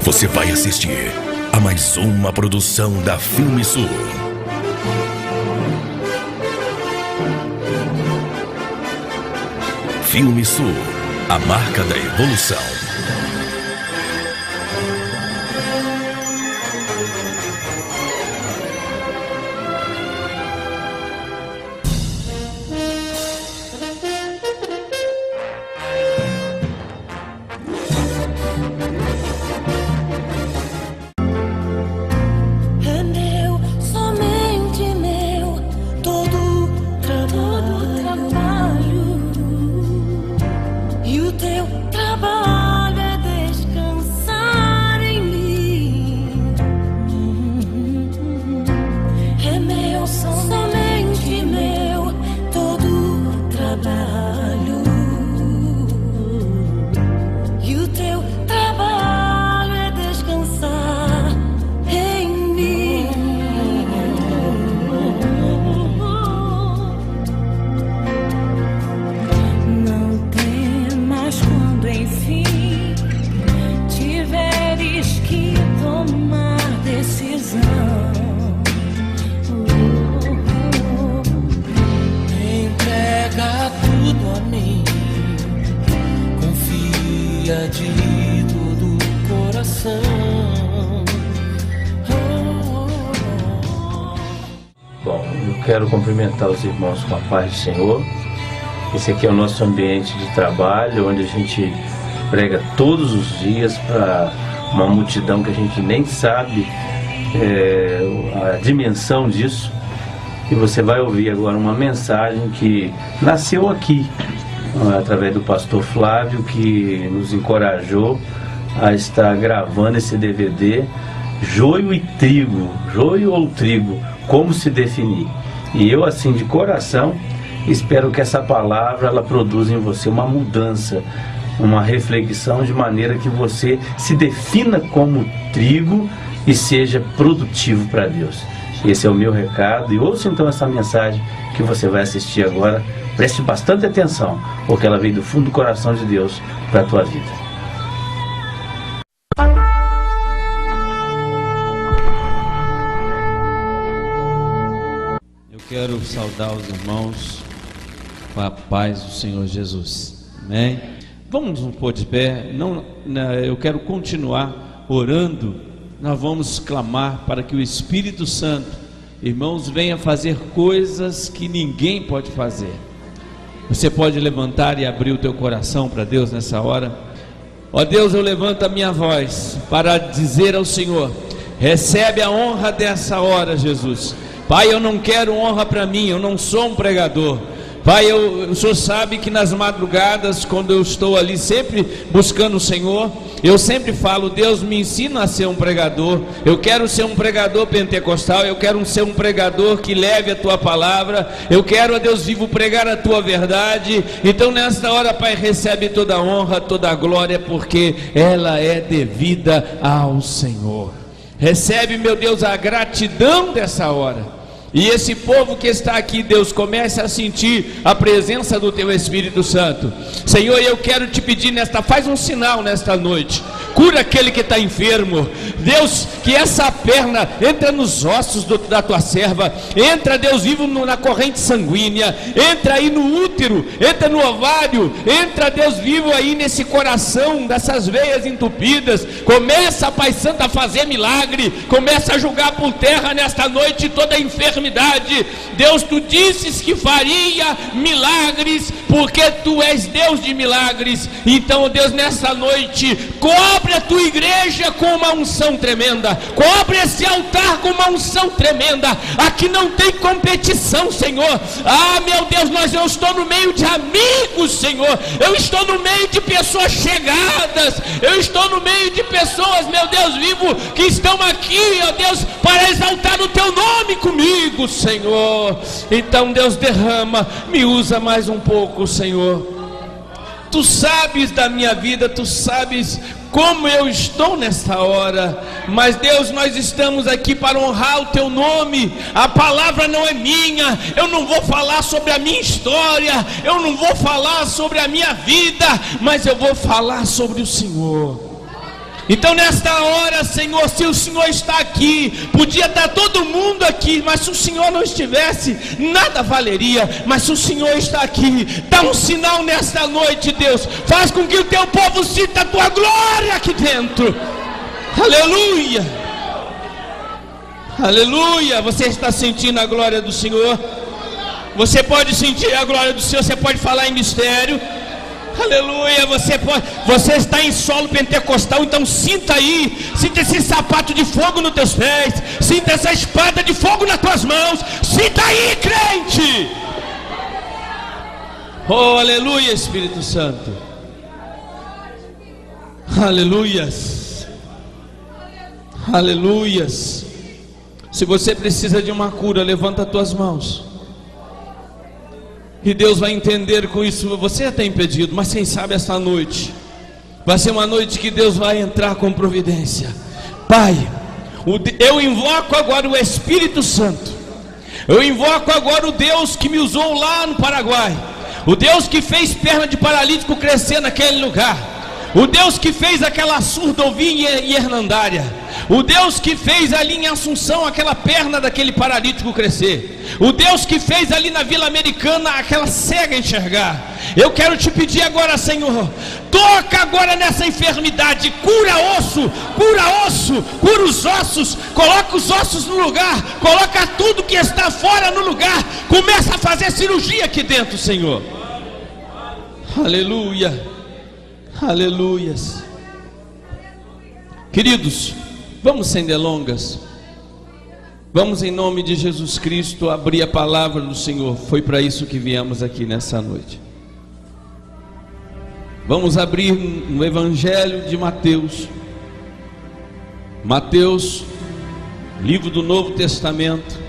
Você vai assistir a mais uma produção da Filme Sul. Filme Sul, a marca da evolução. De todo o coração. Bom, eu quero cumprimentar os irmãos com a paz do Senhor. Esse aqui é o nosso ambiente de trabalho, onde a gente prega todos os dias para uma multidão que a gente nem sabe a dimensão disso. E você vai ouvir agora uma mensagem que nasceu aqui, através do pastor Flávio, que nos encorajou a estar gravando esse DVD, Joio e Trigo, Joio ou Trigo, como se definir. E eu, assim, de coração, espero que essa palavra ela produza em você uma mudança, uma reflexão, de maneira que você se defina como trigo e seja produtivo para Deus. Esse é o meu recado, e ouça então essa mensagem que você vai assistir agora. Preste bastante atenção, porque ela veio do fundo do coração de Deus para a tua vida. Eu quero saudar os irmãos com a paz do Senhor Jesus. Amém? Vamos nos pôr de pé. Eu quero continuar orando. Nós vamos clamar para que o Espírito Santo, irmãos, venha fazer coisas que ninguém pode fazer. Você pode levantar e abrir o teu coração para Deus nessa hora. Ó Deus, eu levanto a minha voz para dizer ao Senhor: recebe a honra dessa hora, Jesus. Pai, eu não quero honra para mim, eu não sou um pregador. Pai, o Senhor sabe que nas madrugadas, quando eu estou ali sempre buscando o Senhor, eu sempre falo: Deus, me ensina a ser um pregador. Eu quero ser um pregador pentecostal, eu quero ser um pregador que leve a Tua palavra. Eu quero, ó Deus vivo, pregar a Tua verdade. Então nesta hora, Pai, recebe toda a honra, toda a glória, porque ela é devida ao Senhor. Recebe, meu Deus, a gratidão dessa hora. E esse povo que está aqui, Deus, comece a sentir a presença do Teu Espírito Santo. Senhor, eu quero te pedir faz um sinal nesta noite. Cura aquele que está enfermo. Deus, que essa perna entra nos ossos da Tua serva. Entra, Deus vivo, na corrente sanguínea. Entra aí no útero, entra no ovário. Entra, Deus vivo, aí nesse coração, dessas veias entupidas. Começa, Pai Santo, a fazer milagre. Começa a julgar por terra nesta noite toda a enfermidade. Deus, Tu disses que faria milagres, porque Tu és Deus de milagres. Então, Deus, nessa noite, cobre a Tua igreja com uma unção tremenda. Cobre esse altar com uma unção tremenda. Aqui não tem competição, Senhor. Ah, meu Deus, eu estou no meio de amigos, Senhor. Eu estou no meio de pessoas chegadas. Eu estou no meio de pessoas, meu Deus vivo, que estão aqui, ó Deus, para exaltar o Teu nome comigo, Senhor. Então, Deus, derrama, me usa mais um pouco, Senhor. Tu sabes da minha vida, Tu sabes como eu estou nesta hora, mas Deus, nós estamos aqui para honrar o Teu nome. A palavra não é minha, eu não vou falar sobre a minha história, eu não vou falar sobre a minha vida, mas eu vou falar sobre o Senhor. Então nesta hora, Senhor, se o Senhor está aqui, podia estar todo mundo aqui, mas se o Senhor não estivesse, nada valeria. Mas se o Senhor está aqui, dá um sinal nesta noite, Deus. Faz com que o teu povo sinta a tua glória aqui dentro. Aleluia, aleluia. Você está sentindo a glória do Senhor? Você pode sentir a glória do Senhor, você pode falar em mistério. Aleluia, você está em solo pentecostal, então sinta aí, sinta esse sapato de fogo nos teus pés, sinta essa espada de fogo nas tuas mãos, sinta aí, crente. Oh, aleluia, Espírito Santo. Aleluias, aleluias. Se você precisa de uma cura, levanta as tuas mãos. E Deus vai entender com isso. Você tem pedido, mas quem sabe esta noite vai ser uma noite que Deus vai entrar com providência. Pai, eu invoco agora o Espírito Santo. Eu invoco agora o Deus que me usou lá no Paraguai, o Deus que fez perna de paralítico crescer naquele lugar, o Deus que fez aquela surda ouvir em Hernandária, o Deus que fez ali em Assunção aquela perna daquele paralítico crescer, o Deus que fez ali na Vila Americana aquela cega enxergar. Eu quero te pedir agora, Senhor, toca agora nessa enfermidade, cura osso, cura os ossos, coloca os ossos no lugar, coloca tudo que está fora no lugar, começa a fazer cirurgia aqui dentro, Senhor. Aleluia, aleluias. Queridos, vamos sem delongas, vamos em nome de Jesus Cristo abrir a palavra do Senhor. Foi para isso que viemos aqui nessa noite. Vamos abrir no Evangelho de Mateus, Mateus, livro do Novo Testamento,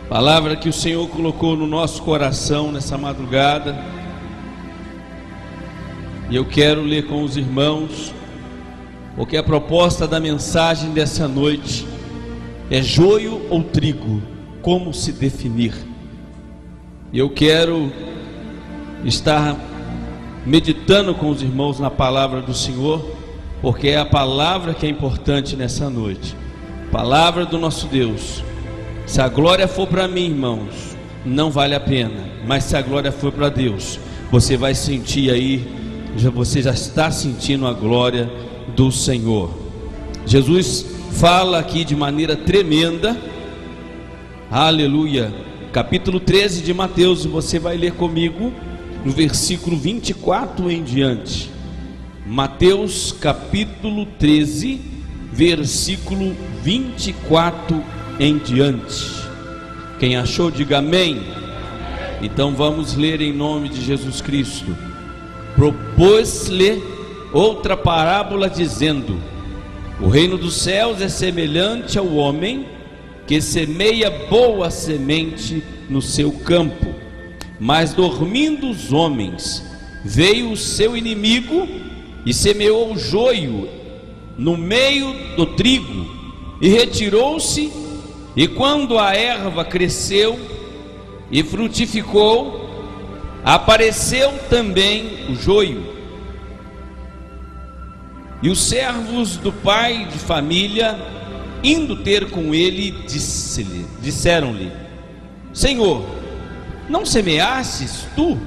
palavra que o Senhor colocou no nosso coração nessa madrugada, e eu quero ler com os irmãos, porque a proposta da mensagem dessa noite é joio ou trigo, como se definir. E eu quero estar meditando com os irmãos na palavra do Senhor, porque é a palavra que é importante nessa noite, palavra do nosso Deus. Se a glória for para mim, irmãos, não vale a pena, mas se a glória for para Deus, você vai sentir aí, você já está sentindo a glória do Senhor. Jesus fala aqui de maneira tremenda, aleluia, capítulo 13 de Mateus, você vai ler comigo no versículo 24 em diante. Mateus capítulo 13, versículo 24 em diante. Quem achou, diga amém. Então vamos ler em nome de Jesus Cristo. Propôs-lhe outra parábola dizendo: o reino dos céus é semelhante ao homem que semeia boa semente no seu campo. Mas dormindo os homens, veio o seu inimigo e semeou o joio no meio do trigo, e retirou-se, e quando a erva cresceu e frutificou, apareceu também o joio. E os servos do pai de família, indo ter com ele, disseram-lhe: Senhor, não semeastes tu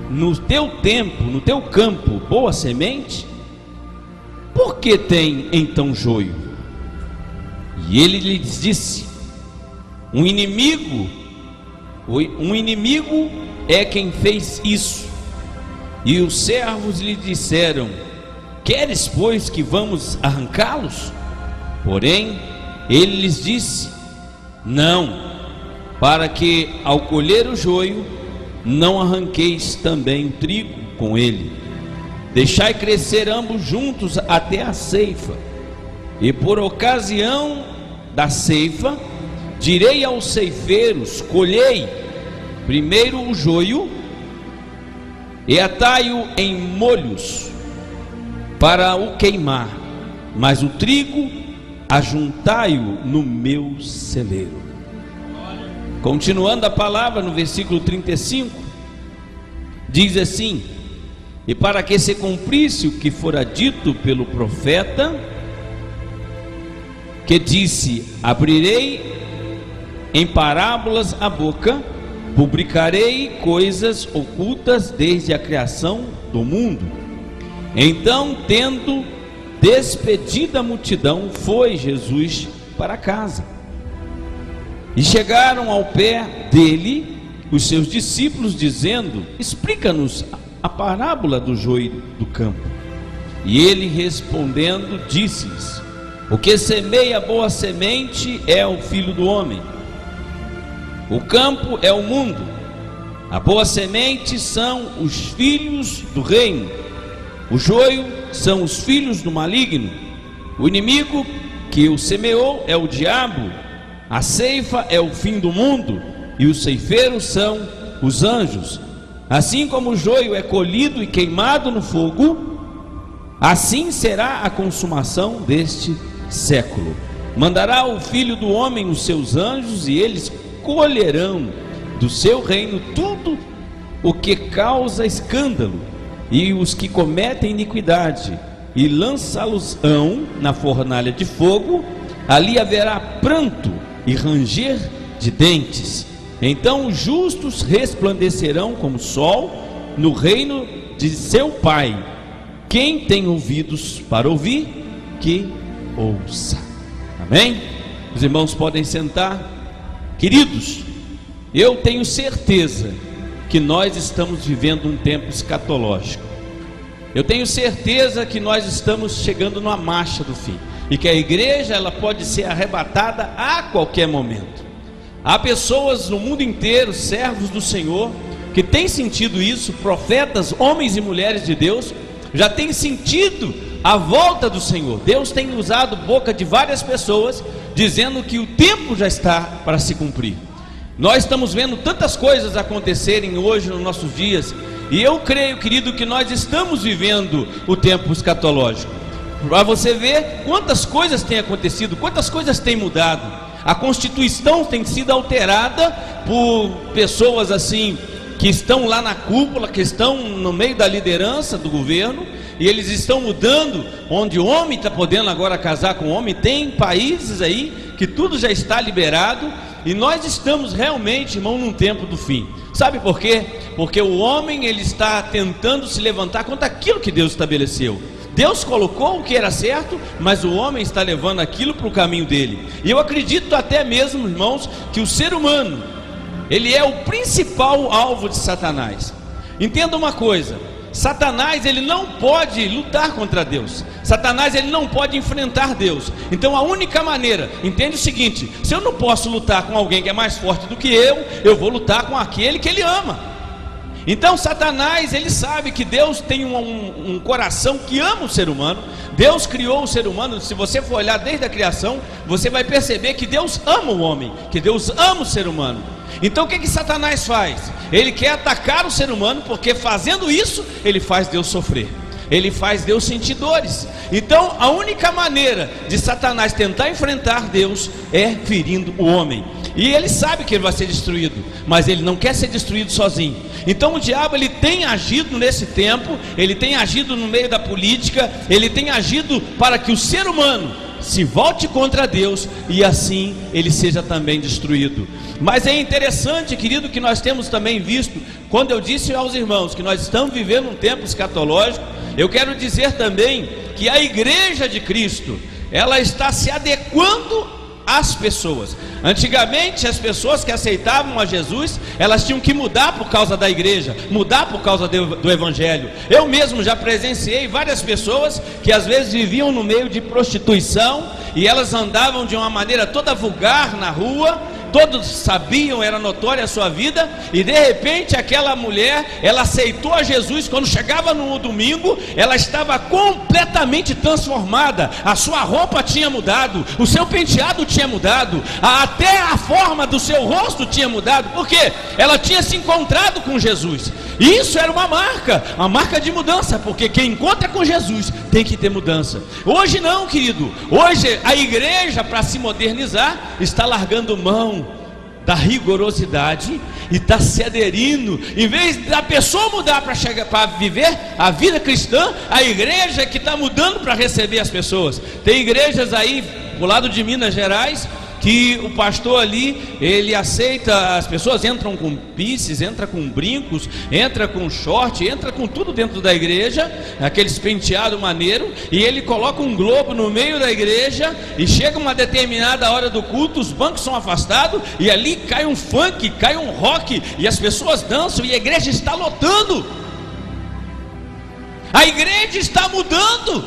no teu tempo, no teu campo, boa semente? Por que tem então joio? E ele lhes disse: um inimigo é quem fez isso. E os servos lhe disseram: queres, pois, que vamos arrancá-los? Porém, ele lhes disse: não, para que ao colher o joio, não arranqueis também o trigo com ele. Deixai crescer ambos juntos até a ceifa. E por ocasião da ceifa, direi aos ceifeiros: colhei primeiro o joio e atai-o em molhos para o queimar, mas o trigo ajuntai-o no meu celeiro. Continuando a palavra no versículo 35, diz assim: e para que se cumprisse o que fora dito pelo profeta, que disse: abrirei em parábolas a boca, publicarei coisas ocultas desde a criação do mundo. Então, tendo despedida a multidão, foi Jesus para casa. E chegaram ao pé dele os seus discípulos, dizendo: explica-nos a parábola do joio do campo. E ele, respondendo, disse-lhes: o que semeia boa semente é o Filho do Homem. O campo é o mundo. A boa semente são os filhos do reino. O joio são os filhos do maligno. O inimigo que o semeou é o diabo. A ceifa é o fim do mundo, e os ceifeiros são os anjos. Assim como o joio é colhido e queimado no fogo, assim será a consumação deste século. Mandará o Filho do Homem os seus anjos, e eles colherão do seu reino tudo o que causa escândalo e os que cometem iniquidade, e lançá-los-ão na fornalha de fogo. Ali haverá pranto e ranger de dentes. Então os justos resplandecerão como o sol no reino de seu Pai. Quem tem ouvidos para ouvir, que ouça. Amém? Os irmãos podem sentar. Queridos, eu tenho certeza que nós estamos vivendo um tempo escatológico. Eu tenho certeza que nós estamos chegando numa marcha do fim, e que a igreja ela pode ser arrebatada a qualquer momento. Há pessoas no mundo inteiro, servos do Senhor, que têm sentido isso. Profetas, homens e mulheres de Deus, já têm sentido a volta do Senhor. Deus tem usado a boca de várias pessoas, dizendo que o tempo já está para se cumprir. Nós estamos vendo tantas coisas acontecerem hoje nos nossos dias, e eu creio, querido, que nós estamos vivendo o tempo escatológico. Para você ver quantas coisas têm acontecido, quantas coisas têm mudado. A Constituição tem sido alterada por pessoas assim, que estão lá na cúpula, que estão no meio da liderança do governo, e eles estão mudando, onde o homem está podendo agora casar com o homem. Tem países aí que tudo já está liberado, e nós estamos realmente, irmão, num tempo do fim. Sabe por quê? Porque o homem ele está tentando se levantar contra aquilo que Deus estabeleceu. Deus colocou o que era certo, mas o homem está levando aquilo para o caminho dele. E eu acredito até mesmo, irmãos, que o ser humano, ele é o principal alvo de Satanás. Entenda uma coisa: Satanás ele não pode lutar contra Deus. Satanás ele não pode enfrentar Deus. Então a única maneira, entende o seguinte: se eu não posso lutar com alguém que é mais forte do que eu vou lutar com aquele que ele ama. Então Satanás ele sabe que Deus tem um coração que ama o ser humano. Deus criou o ser humano. Se você for olhar desde a criação, você vai perceber que Deus ama o homem, que Deus ama o ser humano. Então o que Satanás faz? Ele quer atacar o ser humano, porque fazendo isso, ele faz Deus sofrer, ele faz Deus sentir dores. Então a única maneira de Satanás tentar enfrentar Deus é ferindo o homem. E ele sabe que ele vai ser destruído, mas ele não quer ser destruído sozinho. Então o diabo ele tem agido nesse tempo, ele tem agido no meio da política, ele tem agido para que o ser humano se volte contra Deus, e assim ele seja também destruído. Mas é interessante, querido, que nós temos também visto, quando eu disse aos irmãos que nós estamos vivendo um tempo escatológico, eu quero dizer também que a igreja de Cristo, ela está se adequando às pessoas. Antigamente as pessoas que aceitavam a Jesus, elas tinham que mudar por causa da igreja, mudar por causa do evangelho. Eu mesmo já presenciei várias pessoas que às vezes viviam no meio de prostituição, e elas andavam de uma maneira toda vulgar na rua, todos sabiam, era notória a sua vida, e de repente aquela mulher, ela aceitou a Jesus. Quando chegava no domingo, ela estava completamente transformada, a sua roupa tinha mudado, o seu penteado tinha mudado, até a forma do seu rosto tinha mudado, porque ela tinha se encontrado com Jesus. E isso era uma marca de mudança, porque quem encontra com Jesus tem que ter mudança. Hoje não, querido, hoje a igreja, para se modernizar, está largando mão da rigorosidade e está se aderindo. Em vez da pessoa mudar para viver a vida cristã, a igreja que está mudando para receber as pessoas. Tem igrejas aí do lado de Minas Gerais que o pastor ali, ele aceita as pessoas, entram com piercings, entra com brincos, entra com short, entra com tudo dentro da igreja, aqueles penteados maneiro, e ele coloca um globo no meio da igreja, e chega uma determinada hora do culto, os bancos são afastados, e ali cai um funk, cai um rock, e as pessoas dançam, e a igreja está lotando. A igreja está mudando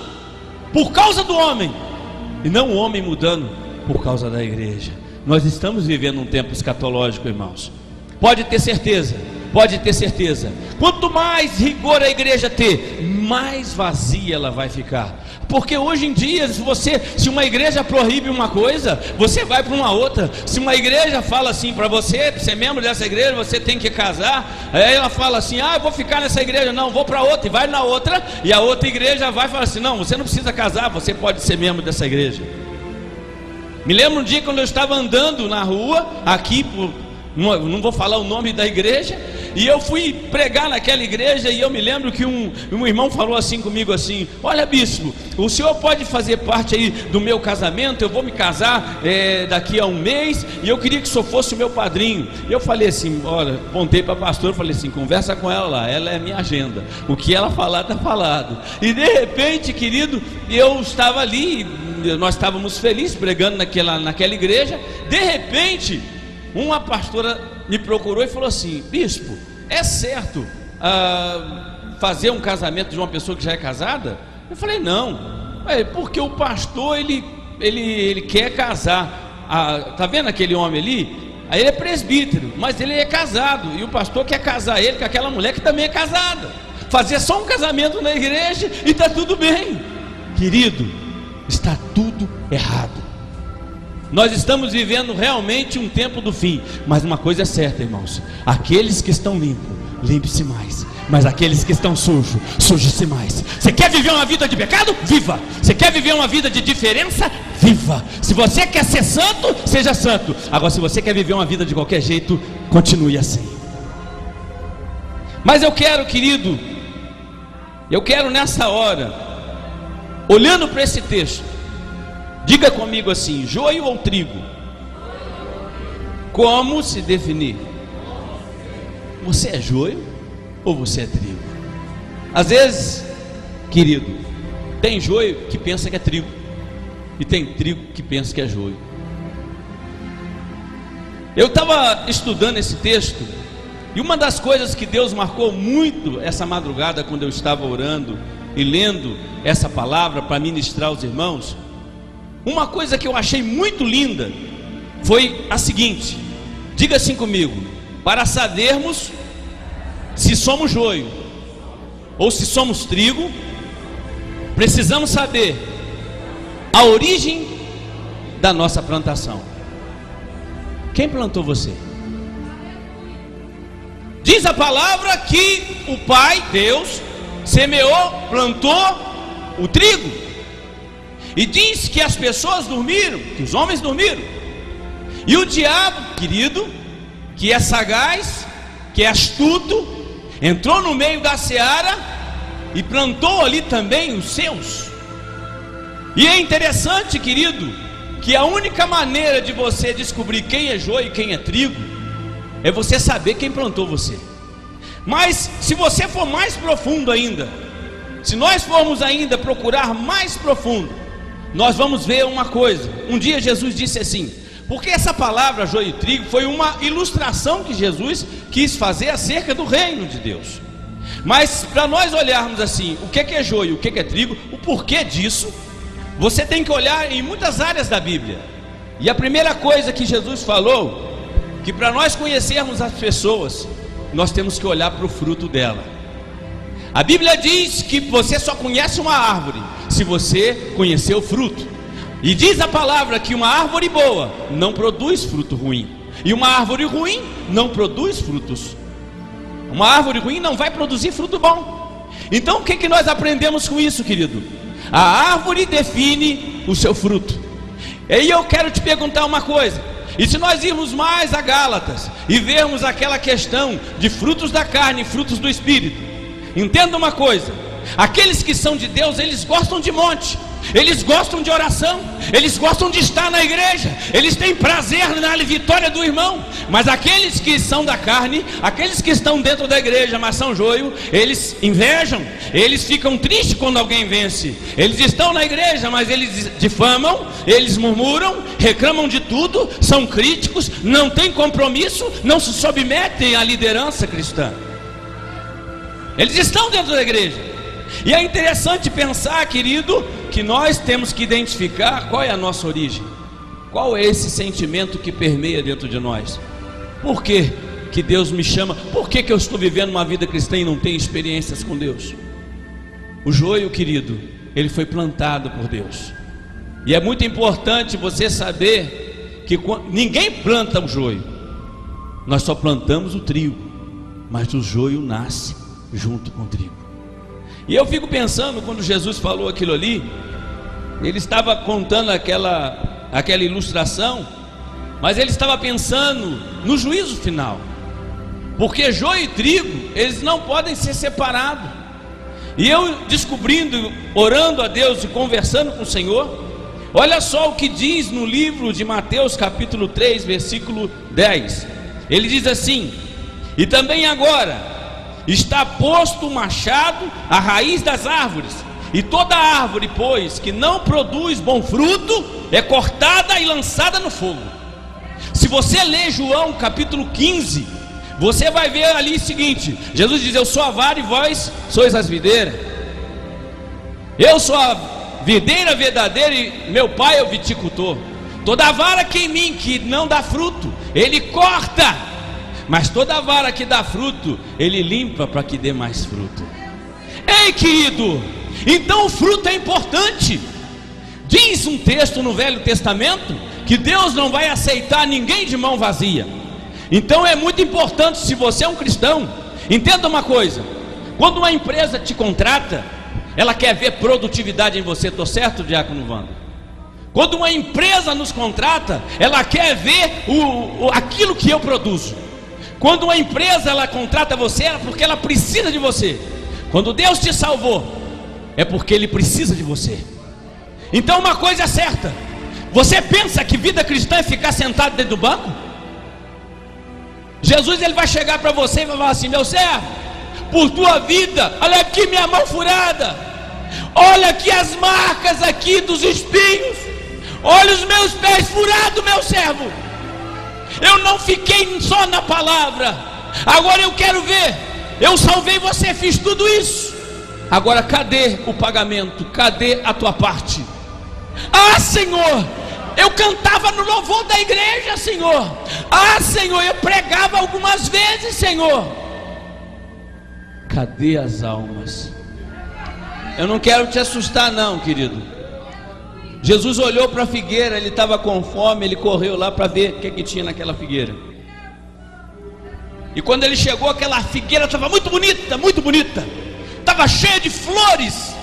por causa do homem, e não o homem mudando por causa da igreja. Nós estamos vivendo um tempo escatológico, irmãos. Pode ter certeza, pode ter certeza. Quanto mais rigor a igreja ter, mais vazia ela vai ficar. Porque hoje em dia, se uma igreja proíbe uma coisa, você vai para uma outra. Se uma igreja fala assim para você, ser membro dessa igreja, você tem que casar. Aí ela fala assim: eu vou ficar nessa igreja, não, vou para outra, e vai na outra, e a outra igreja vai falar assim: não, você não precisa casar, você pode ser membro dessa igreja. Me lembro um dia quando eu estava andando na rua, aqui, não vou falar o nome da igreja, e eu fui pregar naquela igreja, e eu me lembro que um irmão falou assim comigo assim: olha, bispo, o senhor pode fazer parte aí do meu casamento? Eu vou me casar daqui a um mês, e eu queria que o senhor fosse o meu padrinho. Eu falei assim, olha, apontei para a pastora, falei assim: conversa com ela lá, ela é minha agenda, o que ela falar está falado. E de repente, querido, eu estava ali, nós estávamos felizes pregando naquela igreja. De repente, uma pastora me procurou e falou assim: bispo, é certo fazer um casamento de uma pessoa que já é casada? Eu falei: não, porque o pastor ele quer casar. Tá vendo aquele homem ali? Aí ele é presbítero, mas ele é casado, e o pastor quer casar ele com aquela mulher que também é casada. Fazer só um casamento na igreja e está tudo bem. Querido, está tudo errado. Nós estamos vivendo realmente um tempo do fim. Mas uma coisa é certa, irmãos: aqueles que estão limpos, limpe-se mais. Mas aqueles que estão sujos, suje-se mais. Você quer viver uma vida de pecado? Viva! Você quer viver uma vida de diferença? Viva! Se você quer ser santo, seja santo. Agora, se você quer viver uma vida de qualquer jeito, continue assim. Mas eu quero, querido, nessa hora, olhando para esse texto, diga comigo assim: joio ou trigo? Como se definir? Você é joio ou você é trigo? Às vezes, querido, tem joio que pensa que é trigo, e tem trigo que pensa que é joio. Eu estava estudando esse texto, e uma das coisas que Deus marcou muito essa madrugada, quando eu estava orando e lendo essa palavra para ministrar aos irmãos, uma coisa que eu achei muito linda foi a seguinte: diga assim comigo: para sabermos se somos joio ou se somos trigo, precisamos saber a origem da nossa plantação. Quem plantou você? Diz a palavra que o Pai, Deus, semeou, plantou o trigo. E diz que as pessoas dormiram, que os homens dormiram. E o diabo, querido, que é sagaz, que é astuto, entrou no meio da seara e plantou ali também os seus. E é interessante, querido, que a única maneira de você descobrir quem é joio e quem é trigo é você saber quem plantou você. Mas se você for mais profundo ainda, se nós formos ainda procurar mais profundo, nós vamos ver uma coisa. Um dia Jesus disse assim, porque essa palavra joio e trigo foi uma ilustração que Jesus quis fazer acerca do reino de Deus. Mas para nós olharmos assim, o que é joio, o que é trigo, o porquê disso, você tem que olhar em muitas áreas da Bíblia. E a primeira coisa que Jesus falou, que para nós conhecermos as pessoas, nós temos que olhar para o fruto dela. A Bíblia diz que você só conhece uma árvore se você conhecer o fruto. E diz a palavra que uma árvore boa não produz fruto ruim, e uma árvore ruim não produz frutos. Uma árvore ruim não vai produzir fruto bom. Então o que nós aprendemos com isso, querido? A árvore define o seu fruto. E aí eu quero te perguntar uma coisa: E se nós irmos mais a Gálatas e vermos aquela questão de frutos da carne e frutos do Espírito, entenda uma coisa: aqueles que são de Deus, eles gostam de monte, eles gostam de oração, eles gostam de estar na igreja, eles têm prazer na vitória do irmão. Mas aqueles que são da carne, aqueles que estão dentro da igreja, mas são joio, eles invejam, eles ficam tristes quando alguém vence. Eles estão na igreja, mas eles difamam, eles murmuram, reclamam de tudo, são críticos, não têm compromisso, não se submetem à liderança cristã. Eles estão dentro da igreja. E é interessante pensar, querido, que nós temos que identificar qual é a nossa origem, qual é esse sentimento que permeia dentro de nós. Por que que Deus me chama? Por que que eu estou vivendo uma vida cristã e não tenho experiências com Deus? O joio, querido, ele foi plantado por Deus. E é muito importante você saber que ninguém planta o joio, nós só plantamos o trigo, mas o joio nasce junto com o trigo. E eu fico pensando, quando Jesus falou aquilo ali, ele estava contando aquela ilustração, mas ele estava pensando no juízo final, porque joio e trigo, eles não podem ser separados. E eu descobrindo, orando a Deus e conversando com o Senhor, olha só o que diz no livro de Mateus capítulo 3, versículo 10. Ele diz assim: e também agora está posto o machado à raiz das árvores, e toda árvore, pois, que não produz bom fruto, é cortada e lançada no fogo. Se você ler João capítulo 15, você vai ver ali o seguinte: Jesus diz: eu sou a vara e vós sois as videiras. Eu sou a videira verdadeira e meu pai é o viticultor. Toda vara que em mim que não dá fruto, ele corta, mas toda vara que dá fruto, ele limpa para que dê mais fruto. Ei, querido, então o fruto é importante. Diz um texto no Velho Testamento que Deus não vai aceitar ninguém de mão vazia. Então é muito importante, se você é um cristão, entenda uma coisa: quando uma empresa te contrata, ela quer ver produtividade em você. Estou certo, diácono Wanda? Quando uma empresa nos contrata, ela quer ver aquilo que eu produzo. Quando uma empresa ela contrata você, é porque ela precisa de você. Quando Deus te salvou, é porque Ele precisa de você. Então uma coisa é certa: você pensa que vida cristã é ficar sentado dentro do banco? Jesus ele vai chegar para você e vai falar assim: meu servo, por tua vida, olha aqui minha mão furada, olha aqui as marcas aqui dos espinhos, olha os meus pés furados, meu servo. Eu não fiquei só na palavra, agora eu quero ver, eu salvei você, fiz tudo isso, agora cadê o pagamento? Cadê a tua parte? Ah, Senhor, eu cantava no louvor da igreja, Senhor. Ah, Senhor, eu pregava algumas vezes, Senhor. Cadê as almas? Eu não quero te assustar não, querido. Jesus olhou para a figueira, ele estava com fome, ele correu lá para ver o que tinha naquela figueira. E quando ele chegou, aquela figueira estava muito bonita, estava cheia de flores.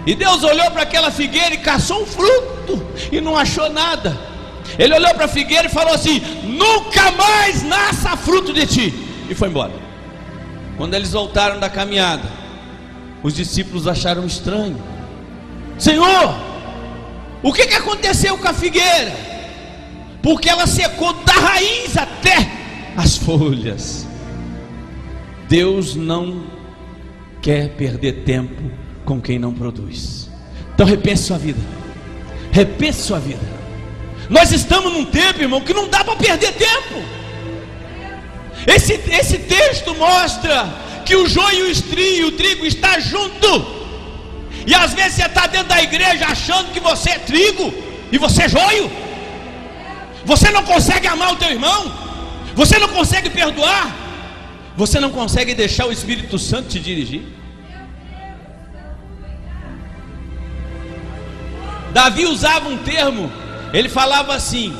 E Deus olhou para aquela figueira e caçou um fruto e não achou nada. Ele olhou para a figueira e falou assim: nunca mais nasça fruto de ti. E foi embora. Quando eles voltaram da caminhada, os discípulos acharam estranho. Senhor, o que aconteceu com a figueira? Porque ela secou da raiz até as folhas. Deus não quer perder tempo com quem não produz. Então repense sua vida. Repense sua vida. Nós estamos num tempo, irmão, que não dá para perder tempo. Esse texto mostra que o joio e o trigo está junto. E às vezes você está dentro da igreja achando que você é trigo e você é joio. Você não consegue amar o teu irmão, você não consegue perdoar, você não consegue deixar o Espírito Santo te dirigir. Davi usava um termo, ele falava assim,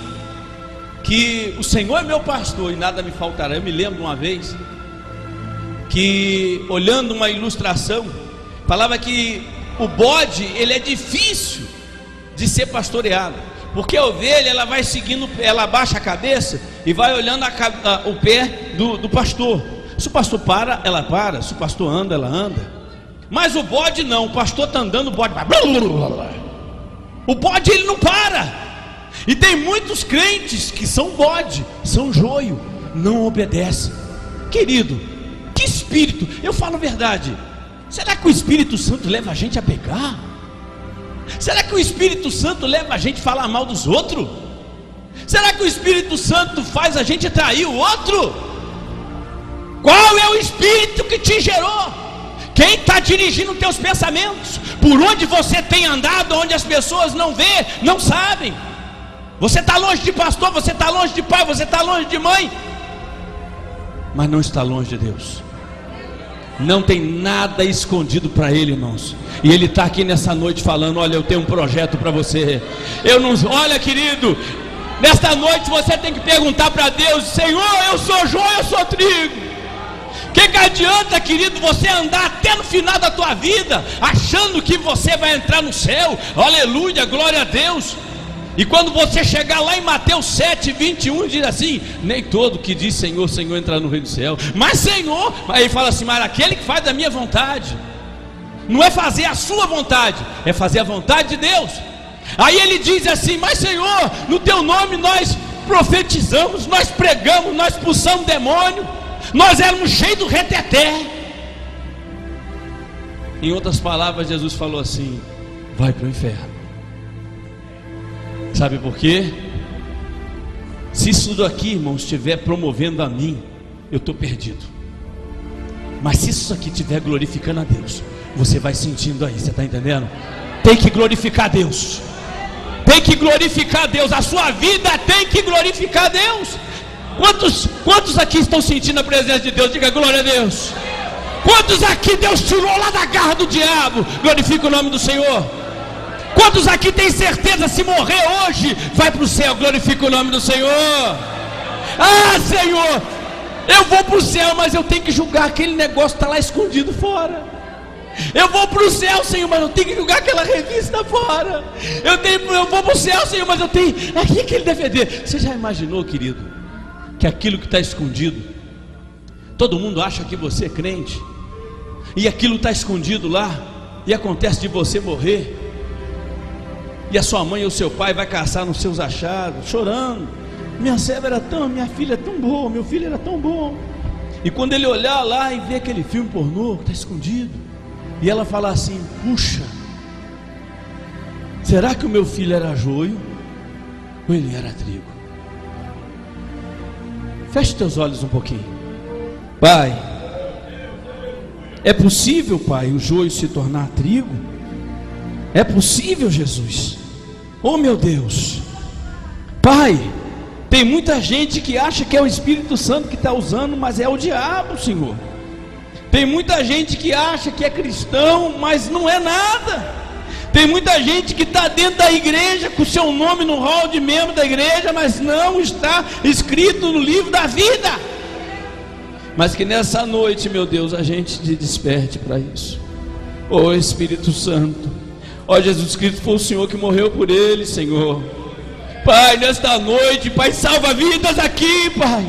que o Senhor é meu pastor e nada me faltará. Eu me lembro uma vez que, olhando uma ilustração, falava que o bode ele é difícil de ser pastoreado, Porque a ovelha, ela vai seguindo, ela abaixa a cabeça e vai olhando o pé do pastor. Se o pastor para, ela para. Se o pastor anda, ela anda. Mas o bode não, o pastor está andando, o bode vai. O bode, ele não para. E tem muitos crentes que são bode, são joio, não obedecem. Querido, que espírito, eu falo a verdade, será que o Espírito Santo leva a gente a pecar? Será que o Espírito Santo leva a gente a falar mal dos outros? Será que o Espírito Santo faz a gente trair o outro? Qual é o Espírito que te gerou? Quem está dirigindo os teus pensamentos? Por onde você tem andado, onde as pessoas não vê, não sabem? Você está longe de pastor, você está longe de pai, você está longe de mãe, mas não está longe de Deus. Não tem nada escondido para Ele, irmãos. E Ele está aqui nessa noite falando: olha, eu tenho um projeto para você. Olha, querido, nesta noite você tem que perguntar para Deus: Senhor, eu sou joio, eu sou trigo. Que adianta, querido, você andar até no final da tua vida achando que você vai entrar no céu? Aleluia, glória a Deus. E quando você chegar lá em Mateus 7:21, diz assim: nem todo que diz Senhor, Senhor entra no reino do céu. Mas Senhor, aí fala assim: mas aquele que faz da minha vontade. Não é fazer a sua vontade, é fazer a vontade de Deus. Aí ele diz assim: mas Senhor, no teu nome nós profetizamos, nós pregamos, nós expulsamos demônio, nós éramos cheios do reteté. Em outras palavras, Jesus falou assim: vai para o inferno. Sabe por quê? Se isso daqui, irmão, estiver promovendo a mim, eu estou perdido. Mas se isso aqui estiver glorificando a Deus, você vai sentindo aí, você está entendendo? Tem que glorificar a Deus. Tem que glorificar a Deus. A sua vida tem que glorificar a Deus. Quantos aqui estão sentindo a presença de Deus? Diga glória a Deus. Quantos aqui Deus tirou lá da garra do diabo? Glorifica o nome do Senhor. Quantos aqui tem certeza, se morrer hoje, vai para o céu? Glorifica o nome do Senhor. Ah, Senhor, eu vou para o céu, mas eu tenho que julgar aquele negócio que está lá escondido fora. Eu vou para o céu, Senhor, mas eu tenho que julgar aquela revista fora. Eu vou para o céu, Senhor, mas eu tenho aqui aquele DVD. Você já imaginou, querido, que aquilo que está escondido, todo mundo acha que você é crente, e aquilo está escondido lá, e acontece de você morrer, e a sua mãe ou seu pai vai caçar nos seus achados, chorando: minha filha é tão boa, meu filho era tão bom. E quando ele olhar lá e ver aquele filme pornô que está escondido, e ela falar assim: puxa, será que o meu filho era joio ou ele era trigo? Feche teus olhos um pouquinho. Pai, é possível, Pai, o joio se tornar trigo? É possível, Jesus? Oh, meu Deus. Pai, tem muita gente que acha que é o Espírito Santo que está usando, mas é o diabo, Senhor. Tem muita gente que acha que é cristão, mas não é nada. Tem muita gente que está dentro da igreja com o seu nome no hall de membro da igreja, mas não está escrito no livro da vida. Mas que nessa noite, meu Deus, a gente te desperte para isso. Oh, Espírito Santo, ó, Jesus Cristo, foi o Senhor que morreu por ele, Senhor. Pai, nesta noite, Pai, salva vidas aqui, Pai.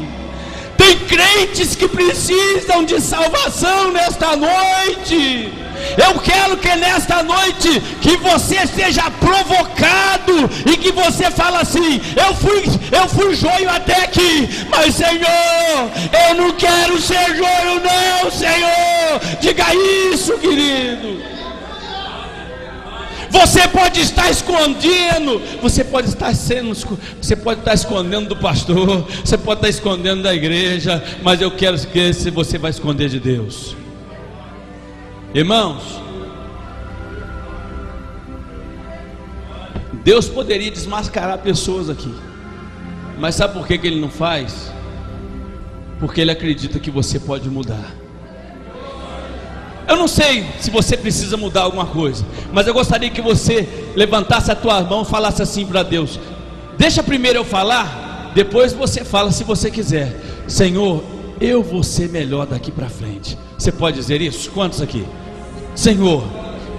Tem crentes que precisam de salvação nesta noite. Eu quero que nesta noite que você seja provocado e que você fale assim: eu fui joio até aqui, mas Senhor, eu não quero ser joio não, Senhor. Diga isso, querido. Você pode estar escondendo, você pode estar escondendo do pastor, você pode estar escondendo da igreja, mas eu quero que você vai esconder de Deus. Irmãos, Deus poderia desmascarar pessoas aqui, mas sabe por que Ele não faz? Porque Ele acredita que você pode mudar. Eu não sei se você precisa mudar alguma coisa, mas eu gostaria que você levantasse a tua mão e falasse assim para Deus: deixa primeiro eu falar, depois você fala se você quiser. Senhor, eu vou ser melhor daqui para frente. Você pode dizer isso? Quantos aqui? Senhor,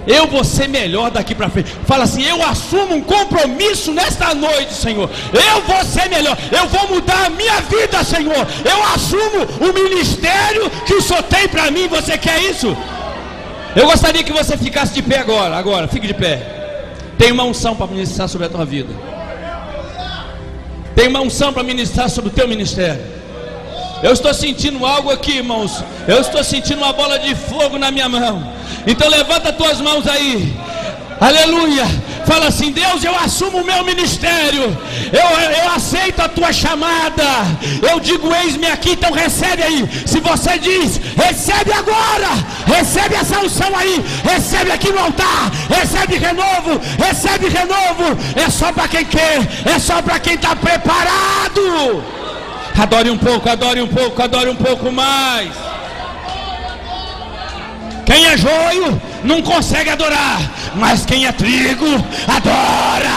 Eu vou ser melhor daqui para frente. Fala assim: eu assumo um compromisso nesta noite, Senhor. Eu vou ser melhor. Eu vou mudar a minha vida, Senhor. Eu assumo o ministério que o Senhor tem para mim. Você quer isso? Eu gostaria que você ficasse de pé agora. Agora, fique de pé. Tem uma unção para ministrar sobre a tua vida. Tem uma unção para ministrar sobre o teu ministério. Eu estou sentindo algo aqui, irmãos. Eu estou sentindo uma bola de fogo na minha mão. Então levanta as tuas mãos aí. Aleluia. Fala assim: Deus, eu assumo o meu ministério. Eu aceito a tua chamada. Eu digo: eis-me aqui. Então recebe aí. Se você diz, recebe agora. Recebe essa unção aí. Recebe aqui no altar. Recebe renovo. Recebe renovo. É só para quem quer. É só para quem está preparado. Adore um pouco, adore um pouco, adore um pouco mais. Quem é joio não consegue adorar, mas quem é trigo adora,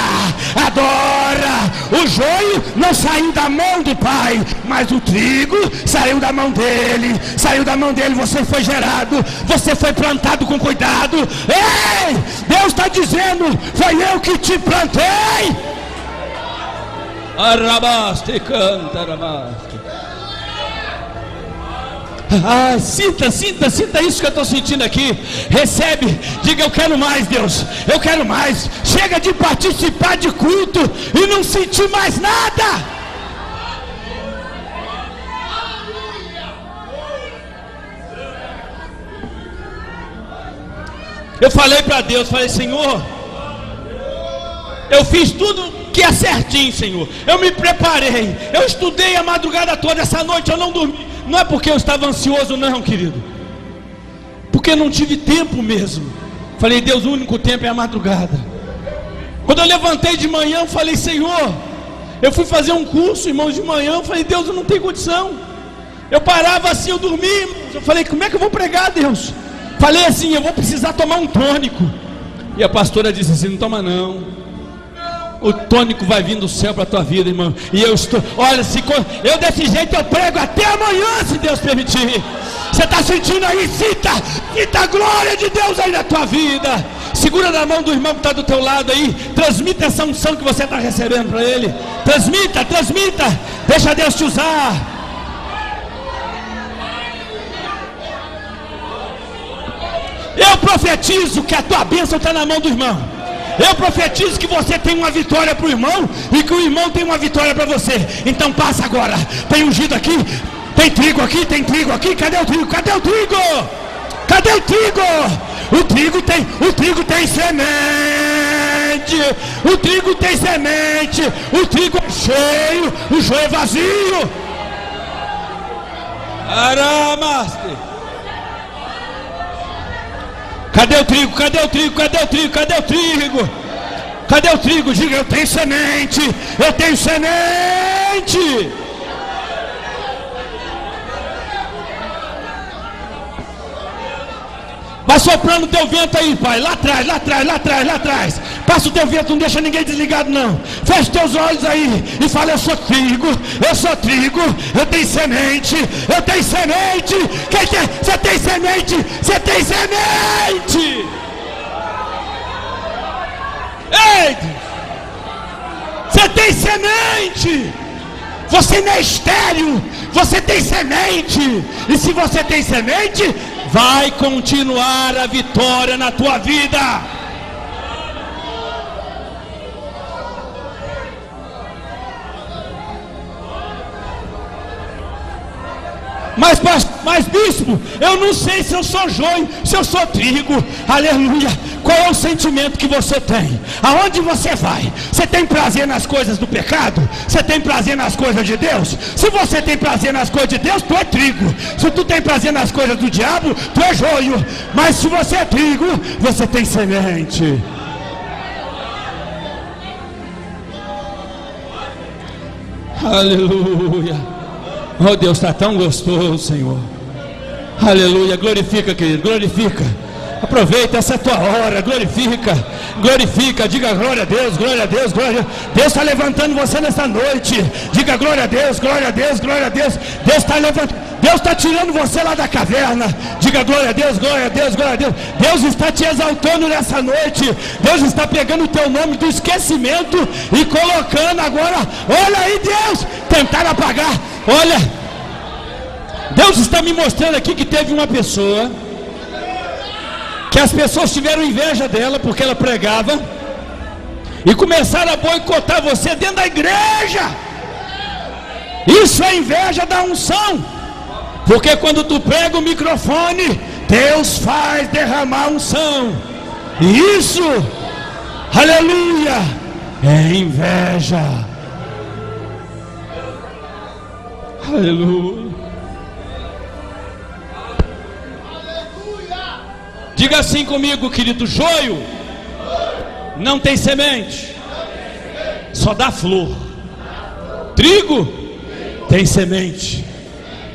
adora. O joio não saiu da mão do Pai, mas o trigo saiu da mão dele. Saiu da mão dele, você foi gerado, você foi plantado com cuidado. Ei, Deus está dizendo: foi eu que te plantei. Arrabaste, canta, arrabaste. Sinta isso que eu estou sentindo aqui. Recebe, diga: eu quero mais, Deus, eu quero mais. Chega de participar de culto e não sentir mais nada. Eu falei para Deus, falei: Senhor, eu fiz tudo que é certinho, Senhor. Eu me preparei, eu estudei a madrugada toda. Essa noite eu não dormi. Não é porque eu estava ansioso, não, querido, porque não tive tempo mesmo. Falei: Deus, o único tempo é a madrugada. Quando eu levantei de manhã, eu falei: Senhor, eu fui fazer um curso, irmãos, de manhã. Eu falei: Deus, eu não tenho condição. Eu parava assim, eu dormia. Eu falei: como é que eu vou pregar, Deus? Falei assim: eu vou precisar tomar um tônico. E a pastora disse assim: não toma não. O tônico vai vir do céu para a tua vida, irmão. E eu estou, olha, eu desse jeito eu prego até amanhã, se Deus permitir. Você está sentindo aí? Sinta a glória de Deus aí na tua vida. Segura na mão do irmão que está do teu lado aí. Transmita essa unção que você está recebendo para ele. Transmita. Deixa Deus te usar. Eu profetizo que a tua bênção está na mão do irmão. Eu profetizo que você tem uma vitória para o irmão e que o irmão tem uma vitória para você. Então passa agora. Tem ungido aqui, tem trigo aqui, tem trigo aqui. Cadê o trigo? Cadê o trigo? Cadê o trigo? O trigo tem semente. O trigo tem semente. O trigo é cheio, o joio é vazio. Aramaste. Cadê o trigo? Cadê o trigo? Cadê o trigo? Cadê o trigo? Cadê o trigo? Diga: eu tenho semente. Eu tenho semente. Vai soprando o teu vento aí, Pai. Lá atrás, lá atrás, lá atrás, lá atrás. Passa o teu vento, não deixa ninguém desligado, não. Fecha teus olhos aí e fala: eu sou trigo, eu sou trigo, eu tenho semente, eu tenho semente. Quem tem? Você tem semente, você tem semente. Ei! Você tem semente. Você não é estéril, você tem semente. E se você tem semente, vai continuar a vitória na tua vida. Mas bispo, eu não sei se eu sou joio, se eu sou trigo. Aleluia. Qual é o sentimento que você tem? Aonde você vai? Você tem prazer nas coisas do pecado? Você tem prazer nas coisas de Deus? Se você tem prazer nas coisas de Deus, tu é trigo. Se tu tem prazer nas coisas do diabo, tu é joio. Mas se você é trigo, você tem semente. Aleluia. Oh, Deus, está tão gostoso, Senhor. Aleluia. Glorifica, querido, glorifica. Aproveita, essa é a tua hora. Glorifica, diga glória a Deus, glória a Deus, glória a Deus. Deus está levantando você nessa noite. Diga glória a Deus, glória a Deus, glória a Deus. Deus está levantando. Deus está tirando você lá da caverna. Diga glória a Deus, glória a Deus, glória a Deus. Deus está te exaltando nessa noite. Deus está pegando o teu nome do esquecimento e colocando agora. Olha aí, Deus, tentaram apagar. Olha, Deus está me mostrando aqui que teve uma pessoa que as pessoas tiveram inveja dela porque ela pregava e começaram a boicotar você dentro da igreja. Isso é inveja da unção, porque quando tu prega o microfone, Deus faz derramar unção, e isso, aleluia, é inveja. Aleluia. Diga assim comigo, querido: joio não tem semente, só dá flor. Trigo tem semente.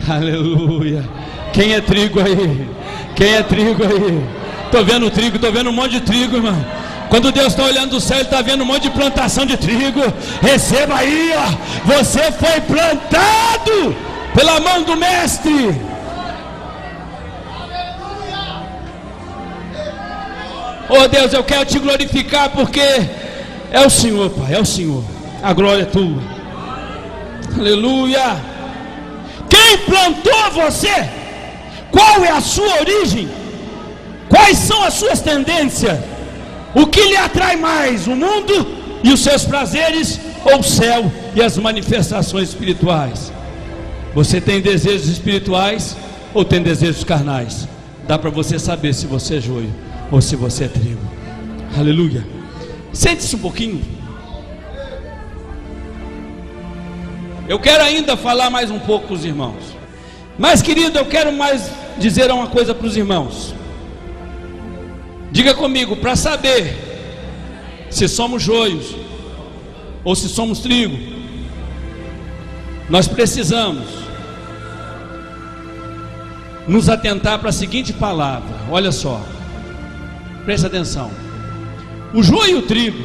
Aleluia. Quem é trigo aí? Quem é trigo aí? Estou vendo trigo, estou vendo um monte de trigo, irmão. Quando Deus está olhando do céu, Ele está vendo um monte de plantação de trigo. Receba aí, ó. Você foi plantado pela mão do Mestre. Oh Deus, eu quero te glorificar, porque é o Senhor, Pai, é o Senhor. A glória é tua. Aleluia. Quem plantou você? Qual é a sua origem? Quais são as suas tendências? O que lhe atrai mais? O mundo e os seus prazeres, ou o céu e as manifestações espirituais? Você tem desejos espirituais ou tem desejos carnais? Dá para você saber se você é joio ou se você é trigo. Aleluia. Sente-se um pouquinho. Eu quero ainda falar mais um pouco com os irmãos. Mas, querido, eu quero mais dizer uma coisa para os irmãos. Diga comigo, para saber se somos joios ou se somos trigo, nós precisamos nos atentar para a seguinte palavra. Olha só, presta atenção. O joio e o trigo,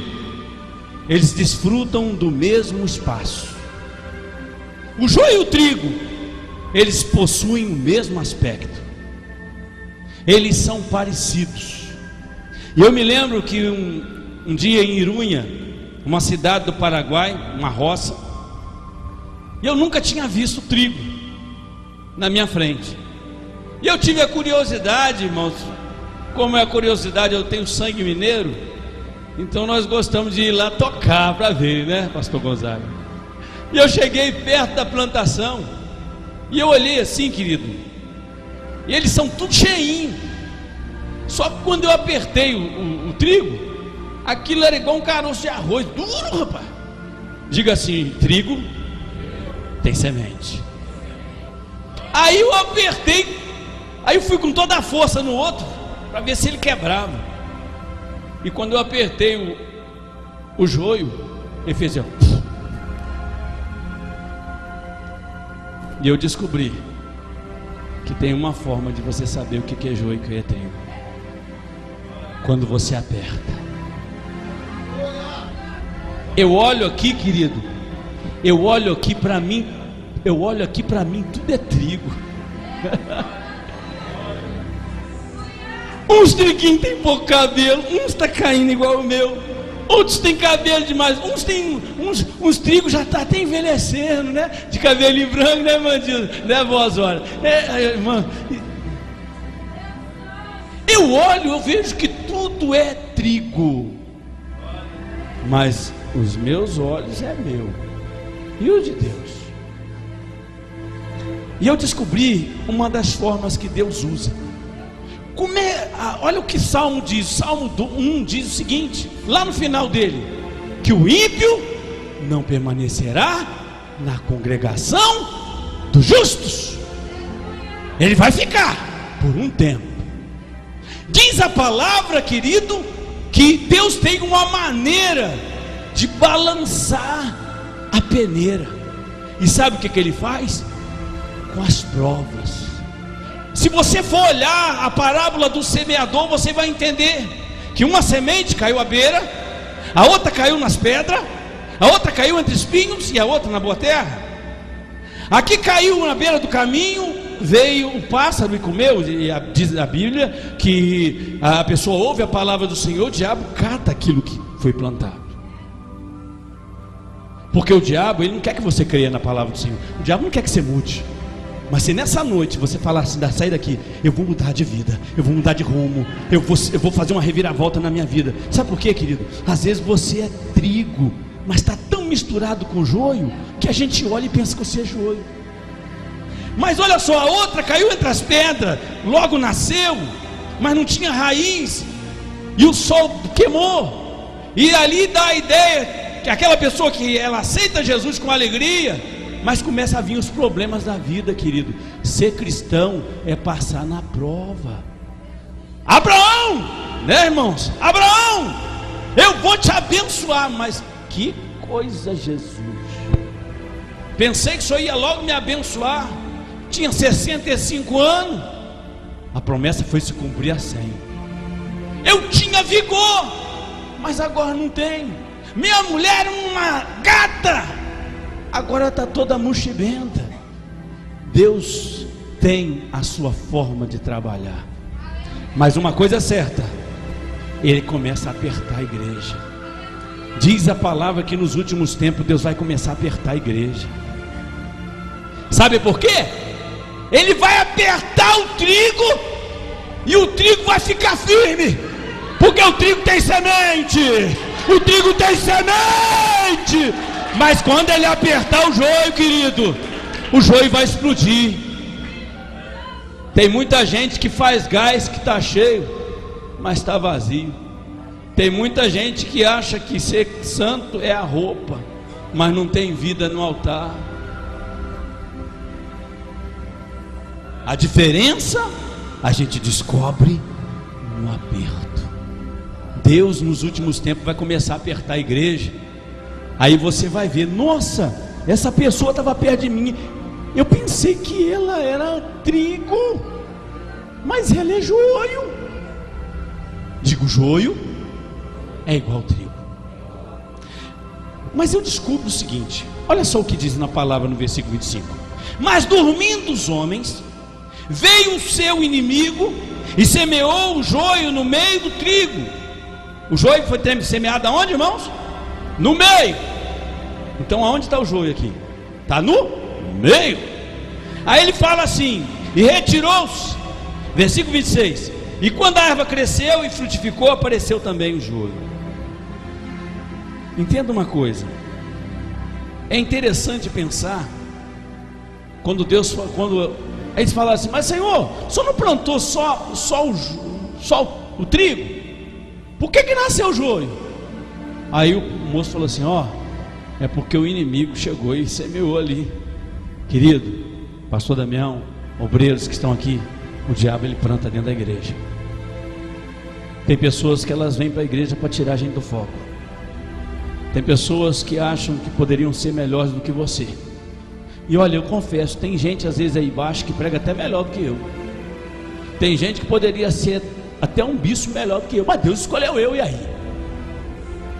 eles desfrutam do mesmo espaço. O joio e o trigo, eles possuem o mesmo aspecto. Eles são parecidos. E eu me lembro que um dia em Irunha, uma cidade do Paraguai, uma roça, e eu nunca tinha visto trigo na minha frente. E eu tive a curiosidade, irmãos. Como é a curiosidade, eu tenho sangue mineiro, então nós gostamos de ir lá tocar para ver, né, pastor Gonzaga? E eu cheguei perto da plantação, e eu olhei assim, querido, e eles são tudo cheinho. Só que quando eu apertei o trigo, aquilo era igual um caroço de arroz, duro, rapaz. Diga assim: trigo tem semente. Aí eu apertei, aí eu fui com toda a força no outro, para ver se ele quebrava. E quando eu apertei o joio, ele fez assim. E eu descobri que tem uma forma de você saber o que é joio e o que é trigo: quando você aperta. Eu olho aqui, querido, eu olho aqui para mim, tudo é trigo. Uns triguinhos tem pouco cabelo, uns está caindo igual o meu, outros tem cabelo demais, uns trigos já está até envelhecendo, né? De cabelinho branco, né, Mandinho? Né, Vozora? Irmã. Eu olho, eu vejo que tudo é trigo, mas os meus olhos é meu e o de Deus. E eu descobri uma das formas que Deus usa. Olha o que Salmo diz. Salmo 1 diz o seguinte, lá no final dele: que o ímpio não permanecerá na congregação dos justos. Ele vai ficar por um tempo. Diz a palavra, querido, que Deus tem uma maneira de balançar a peneira. E sabe o que Ele faz? Com as provas. Se você for olhar a parábola do semeador, você vai entender que uma semente caiu à beira, a outra caiu nas pedras, a outra caiu entre espinhos e a outra na boa terra. Aqui caiu na beira do caminho, veio o pássaro e comeu. E diz a Bíblia que a pessoa ouve a palavra do Senhor, o diabo cata aquilo que foi plantado. Porque o diabo, ele não quer que você creia na palavra do Senhor. O diabo não quer que você mude. Mas se nessa noite você falar assim, sair daqui, eu vou mudar de vida, eu vou mudar de rumo, eu vou fazer uma reviravolta na minha vida. Sabe por quê, querido? Às vezes você é trigo, mas está tão misturado com joio, que a gente olha e pensa que você é joio. Mas olha só, a outra caiu entre as pedras, logo nasceu, mas não tinha raiz, e o sol queimou. E ali dá a ideia que aquela pessoa que ela aceita Jesus com alegria, mas começa a vir os problemas da vida, querido. Ser cristão é passar na prova. Abraão, né, irmãos? Abraão, eu vou te abençoar. Mas que coisa, Jesus. Pensei que o Senhor ia logo me abençoar. Tinha 65 anos. A promessa foi se cumprir a 100. Eu tinha vigor, mas agora não tenho. Minha mulher é uma gata, agora está toda mochibenta. Deus tem a sua forma de trabalhar, mas uma coisa é certa, Ele começa a apertar a igreja. Diz a palavra que nos últimos tempos Deus vai começar a apertar a igreja. Sabe por quê? Ele vai apertar o trigo, e o trigo vai ficar firme, porque o trigo tem semente. O trigo tem semente. Mas quando ele apertar o joio, querido, o joio vai explodir. Tem muita gente que faz gás que está cheio, mas está vazio. Tem muita gente que acha que ser santo é a roupa, mas não tem vida no altar. A diferença a gente descobre no aperto. Deus nos últimos tempos vai começar a apertar a igreja. Aí você vai ver, nossa, essa pessoa estava perto de mim, eu pensei que ela era trigo, mas ela é joio. Digo, joio é igual trigo. Mas eu descubro o seguinte, olha só o que diz na palavra no versículo 25: mas dormindo os homens, veio o seu inimigo e semeou o joio no meio do trigo. O joio foi semeado aonde, irmãos? No meio. Então aonde está o joio aqui? Está no meio. Aí ele fala assim: e retirou-se, versículo 26, e quando a erva cresceu e frutificou, apareceu também o joio. Entenda uma coisa, é interessante pensar, quando eles falam assim: mas Senhor, o Senhor não plantou só o trigo? Por que nasceu o joio? Aí o moço falou assim: é porque o inimigo chegou e semeou ali. Querido, pastor Damião, obreiros que estão aqui, o diabo ele planta dentro da igreja. Tem pessoas que elas vêm para a igreja para tirar a gente do foco. Tem pessoas que acham que poderiam ser melhores do que você. E olha, eu confesso, tem gente às vezes aí embaixo que prega até melhor do que eu. Tem gente que poderia ser até um bispo melhor do que eu, mas Deus escolheu eu, e aí?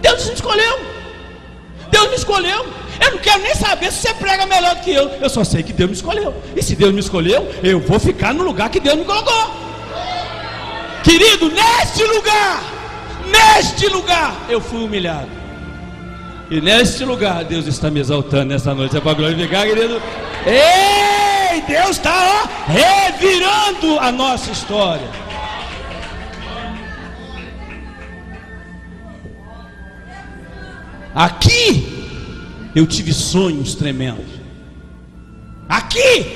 Deus me escolheu. Deus me escolheu. Eu não quero nem saber se você prega melhor do que eu só sei que Deus me escolheu. E se Deus me escolheu, eu vou ficar no lugar que Deus me colocou. Querido, neste lugar eu fui humilhado. E neste lugar Deus está me exaltando nessa noite. É para glorificar, querido. Ei, Deus está revirando a nossa história. Aqui eu tive sonhos tremendos. Aqui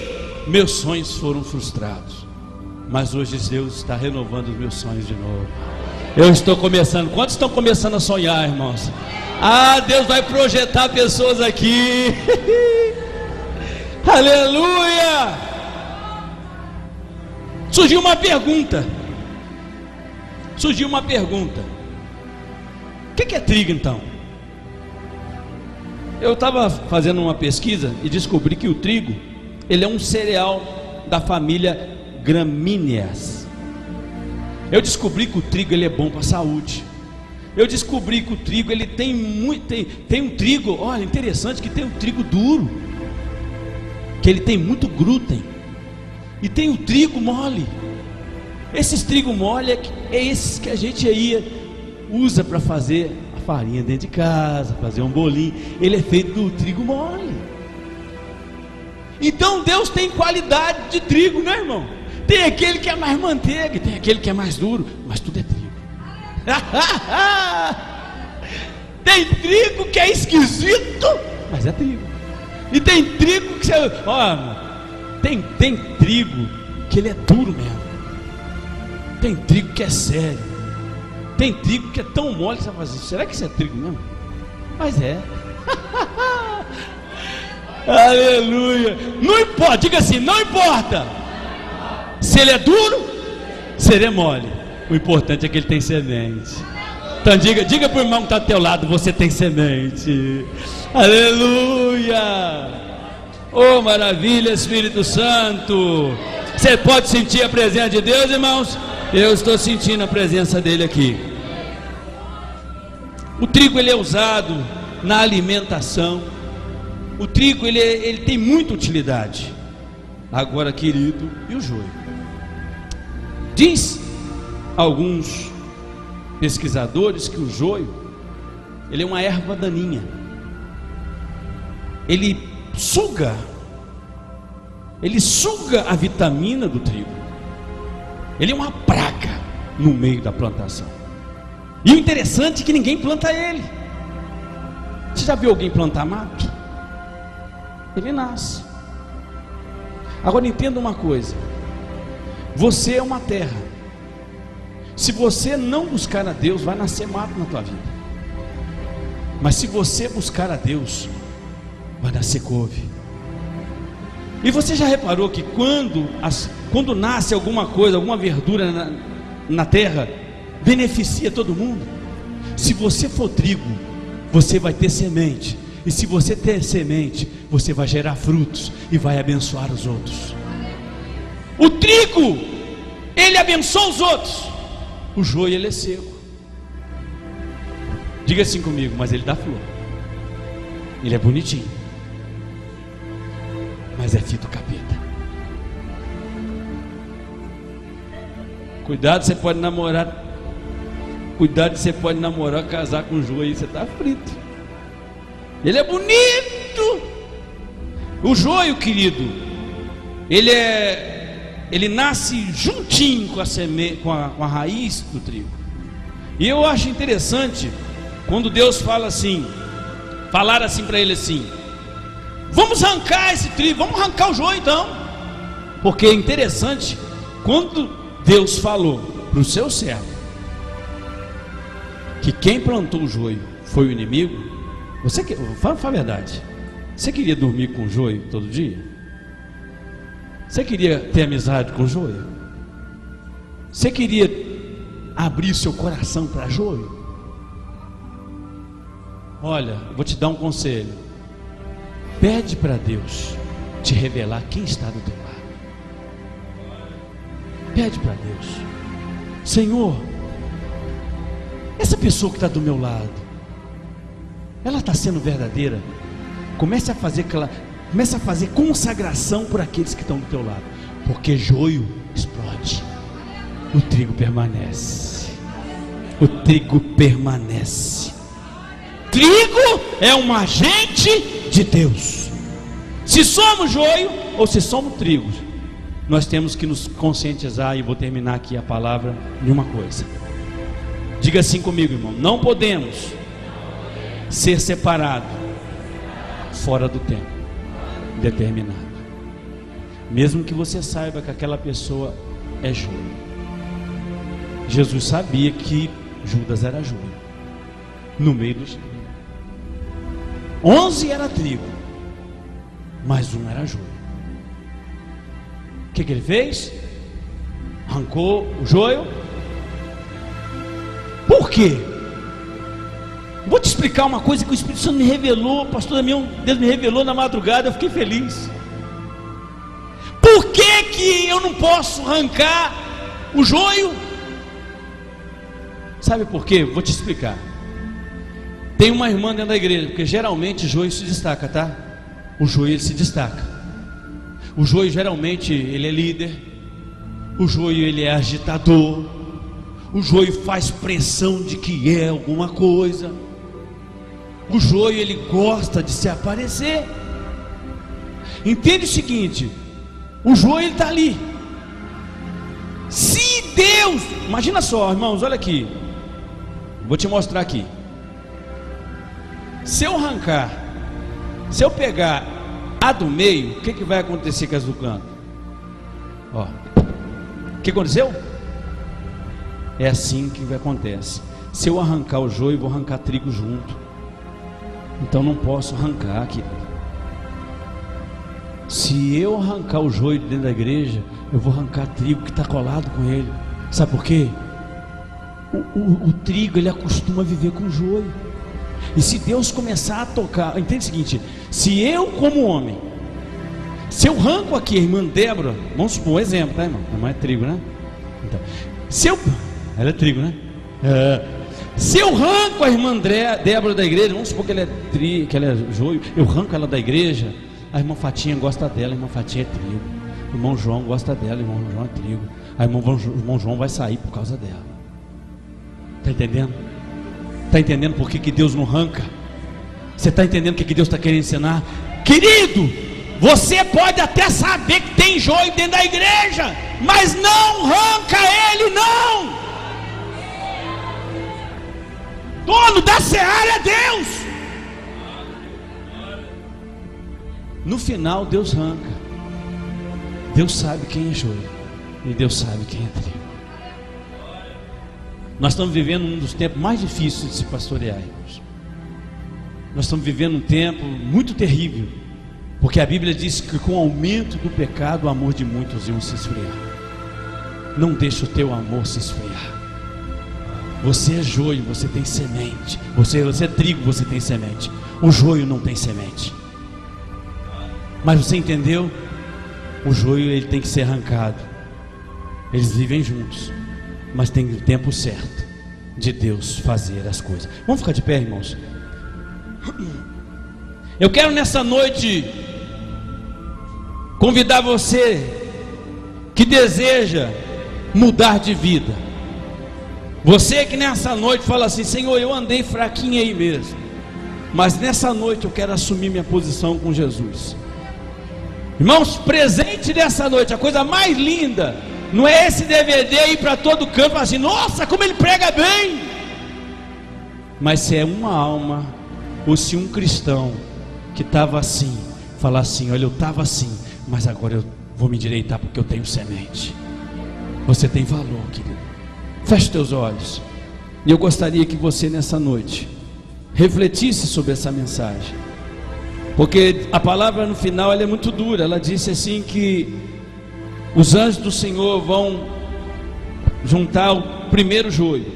meus sonhos foram frustrados, mas hoje Deus está renovando os meus sonhos de novo. Eu estou começando. Quantos estão começando a sonhar, irmãos? Deus vai projetar pessoas aqui. Aleluia. Surgiu uma pergunta. O que é trigo então? Eu estava fazendo uma pesquisa e descobri que o trigo, ele é um cereal da família gramíneas. Eu descobri que o trigo ele é bom para a saúde. Eu descobri que o trigo ele tem um trigo, olha, interessante que tem um trigo duro, que ele tem muito glúten. E tem o trigo mole. Esses trigo mole é esses que a gente aí usa para fazer a farinha dentro de casa, fazer um bolinho. Ele é feito do trigo mole. Então Deus tem qualidade de trigo, né, irmão? Tem aquele que é mais manteiga, tem aquele que é mais duro, mas tudo é trigo. Tem trigo que é esquisito, mas é trigo. E tem trigo que você, tem trigo que ele é duro mesmo. Tem trigo que é sério. Tem trigo que é tão mole que você vai fazer, será que isso é trigo mesmo? Mas é. Aleluia. Não importa, diga assim, não importa se ele é duro, se ele é mole. O importante é que ele tem semente. Então diga para o irmão que está ao teu lado, você tem semente. Aleluia. Oh, maravilha, Espírito Santo. Você pode sentir a presença de Deus, irmãos? Eu estou sentindo a presença dele aqui. O trigo ele é usado na alimentação. O trigo ele tem muita utilidade. Agora, querido, e o joio? Diz alguns pesquisadores que o joio ele é uma erva daninha. Ele suga a vitamina do trigo. Ele é uma praga no meio da plantação. E o interessante é que ninguém planta ele. Você já viu alguém plantar mato? Ele nasce. Agora entenda uma coisa: você é uma terra. Se você não buscar a Deus, vai nascer mato na tua vida. Mas se você buscar a Deus, vai nascer couve. E você já reparou que quando nasce alguma coisa, alguma verdura na terra, beneficia todo mundo? Se você for trigo, você vai ter semente. E se você ter semente, você vai gerar frutos e vai abençoar os outros. O trigo, ele abençoa os outros. O joio, ele é seco. Diga assim comigo, mas ele dá flor. Ele é bonitinho, mas é fito capeta. Cuidado, você pode namorar. Cuidado, você pode namorar, casar com joio aí, você está frito. Ele é bonito. O joio, querido, ele nasce juntinho com a raiz do trigo. E eu acho interessante quando Deus falar assim para ele assim: vamos arrancar esse trigo, vamos arrancar o joio então. Porque é interessante, quando Deus falou para o seu servo que quem plantou o joio foi o inimigo, fala a verdade, você queria dormir com o joio todo dia? Você queria ter amizade com o joio? Você queria abrir seu coração para joio? Olha, vou te dar um conselho. Pede para Deus te revelar quem está do teu lado. Pede para Deus: Senhor, essa pessoa que está do meu lado, ela está sendo verdadeira? Comece a fazer consagração por aqueles que estão do teu lado, porque joio explode, o trigo permanece. O trigo permanece. Trigo é um agente de Deus. Se somos joio ou se somos trigo, nós temos que nos conscientizar. E vou terminar aqui a palavra de uma coisa. Diga assim comigo, irmão: não podemos ser separados fora do tempo determinado. Mesmo que você saiba que aquela pessoa é joio. Jesus sabia que Judas era joio. No meio dos 11 era trigo, mas um era joio. O que ele fez? Arrancou o joio. Por quê? Vou te explicar uma coisa que o Espírito Santo me revelou. Pastor Damião, Deus me revelou na madrugada. Eu fiquei feliz. Por que eu não posso arrancar o joio? Sabe por quê? Vou te explicar. Tem uma irmã dentro da igreja, porque geralmente o joio se destaca, tá? O joio ele se destaca. O joio geralmente ele é líder, o joio ele é agitador, o joio faz pressão de que é alguma coisa, o joio ele gosta de se aparecer. Entende o seguinte, o joio ele está ali. Se Deus, imagina só, irmãos, olha aqui, vou te mostrar aqui. Se eu arrancar, se eu pegar a do meio, o que vai acontecer com as do canto? Ó, o que aconteceu? É assim que acontece. Se eu arrancar o joio, eu vou arrancar trigo junto. Então não posso arrancar, querido. Se eu arrancar o joio dentro da igreja, eu vou arrancar trigo que está colado com ele. Sabe por quê? O trigo ele acostuma a viver com o joio. E se Deus começar a tocar, entende o seguinte: se eu como homem, se eu arranco aqui a irmã Débora, vamos supor um exemplo, tá, irmão? A irmã é trigo, né? Então, ela é trigo, né? Se eu arranco a irmã Débora da igreja, vamos supor que ela é joio, eu arranco ela da igreja, a irmã Fatinha gosta dela, a irmã Fatinha é trigo, o irmão João gosta dela, o irmão João é trigo, aí o irmão João vai sair por causa dela. Está entendendo? Está entendendo por que Deus não arranca? Você está entendendo o que Deus está querendo ensinar? Querido, você pode até saber que tem joio dentro da igreja, mas não arranca ele, não. Dono da seara é Deus. No final Deus arranca. Deus sabe quem é joio e Deus sabe quem é trigo. Nós estamos vivendo um dos tempos mais difíceis de se pastorear, irmãos. Nós estamos vivendo um tempo muito terrível, porque a Bíblia diz que com o aumento do pecado, o amor de muitos iam se esfriar. Não deixe o teu amor se esfriar. Você é joio, você tem semente. Você é trigo, você tem semente. O joio não tem semente. Mas você entendeu? O joio ele tem que ser arrancado. Eles vivem juntos, mas tem o tempo certo de Deus fazer as coisas. Vamos ficar de pé, irmãos? Eu quero nessa noite convidar você que deseja mudar de vida. Você que nessa noite fala assim: Senhor, eu andei fraquinho aí mesmo, mas nessa noite eu quero assumir minha posição com Jesus. Irmãos, presente dessa noite, a coisa mais linda não é esse DVD ir para todo canto e falar assim: nossa, como ele prega bem. Mas se é uma alma, ou se um cristão que estava assim, falar assim: olha, eu estava assim, mas agora eu vou me endireitar porque eu tenho semente. Você tem valor, querido. Feche teus olhos. E eu gostaria que você nessa noite refletisse sobre essa mensagem, porque a palavra no final ela é muito dura. Ela disse assim que os anjos do Senhor vão juntar o primeiro joio,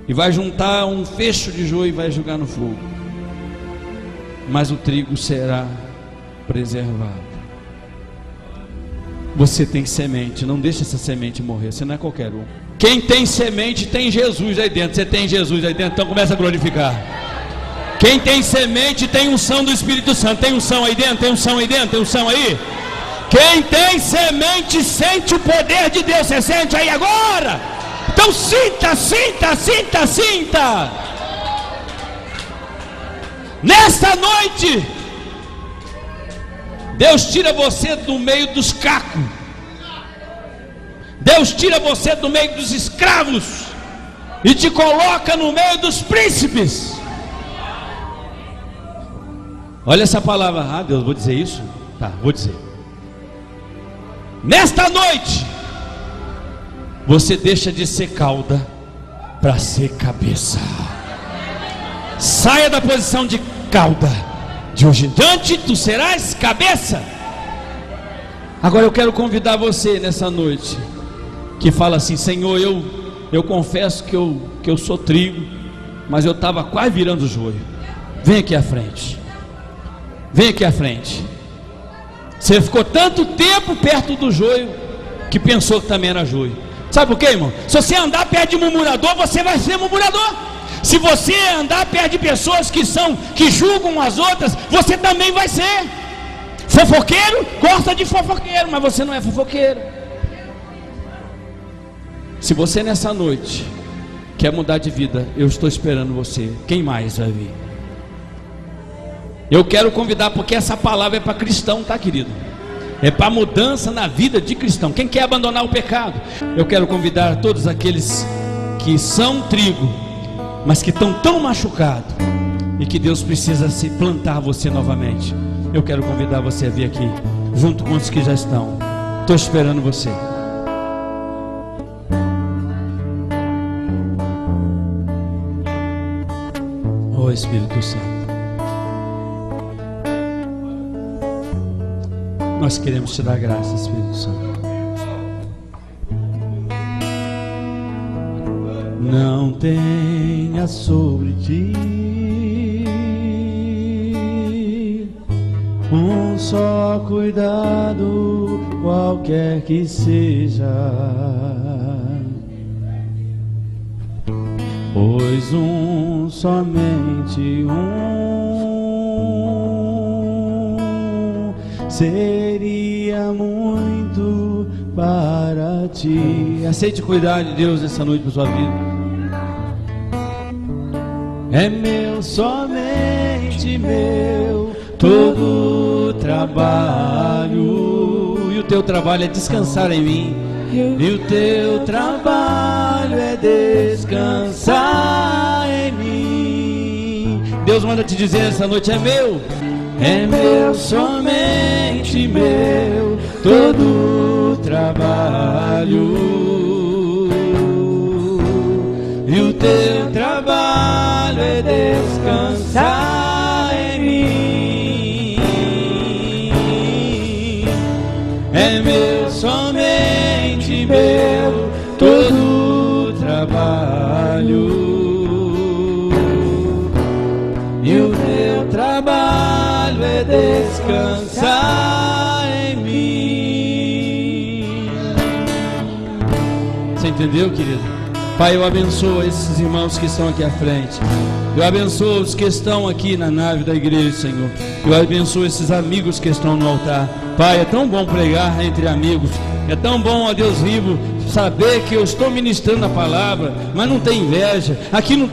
e vai juntar um fecho de joio e vai jogar no fogo, mas o trigo será preservado. Você tem semente, não deixe essa semente morrer. Você não é qualquer um. Quem tem semente tem Jesus aí dentro. Você tem Jesus aí dentro, então começa a glorificar. Quem tem semente tem unção do Espírito Santo. Tem unção aí dentro, tem unção aí dentro, tem unção aí. Quem tem semente sente o poder de Deus. Você sente aí agora? Então sinta, sinta, sinta, sinta. Nesta noite Deus tira você do meio dos cacos. Deus tira você do meio dos escravos e te coloca no meio dos príncipes. Olha essa palavra. Ah, Deus, vou dizer isso? Tá, vou dizer. Nesta noite você deixa de ser cauda para ser cabeça. Saia da posição de cauda. De hoje em diante tu serás cabeça. Agora eu quero convidar você nessa noite que fala assim: Senhor, eu confesso que eu sou trigo, mas eu estava quase virando joio. Vem aqui à frente. Vem aqui à frente. Você ficou tanto tempo perto do joio que pensou que também era joio. Sabe por quê, irmão? Se você andar perto de murmurador, você vai ser murmurador. Se você andar perto de pessoas que julgam as outras, você também vai ser. Fofoqueiro gosta de fofoqueiro, mas você não é fofoqueiro. Se você nessa noite quer mudar de vida, eu estou esperando você. Quem mais vai vir? Eu quero convidar, porque essa palavra é para cristão, tá, querido? É para mudança na vida de cristão. Quem quer abandonar o pecado? Eu quero convidar todos aqueles que são trigo, mas que estão tão machucados e que Deus precisa se plantar você novamente. Eu quero convidar você a vir aqui, junto com os que já estão. Estou esperando você. Oh Espírito Santo, nós queremos te dar graça, Espírito Santo. Não tenha sobre ti um só cuidado, qualquer que seja, pois somente seria muito para ti. Aceite cuidar de Deus essa noite para sua vida. É meu, somente meu, todo trabalho. E o teu trabalho é descansar em mim. E o teu trabalho é descansar em mim. Deus manda te dizer essa noite: é meu, somente meu, todo trabalho. E o teu trabalho é descansar em mim. É meu, somente meu, todo trabalho. E o teu trabalho é descansar em mim. Você entendeu, querido? Pai, eu abençoo esses irmãos que estão aqui à frente. Eu abençoo os que estão aqui na nave da igreja, Senhor. Eu abençoo esses amigos que estão no altar. Pai, é tão bom pregar entre amigos. É tão bom, ó Deus vivo, saber que eu estou ministrando a palavra, mas não tem inveja. Aqui não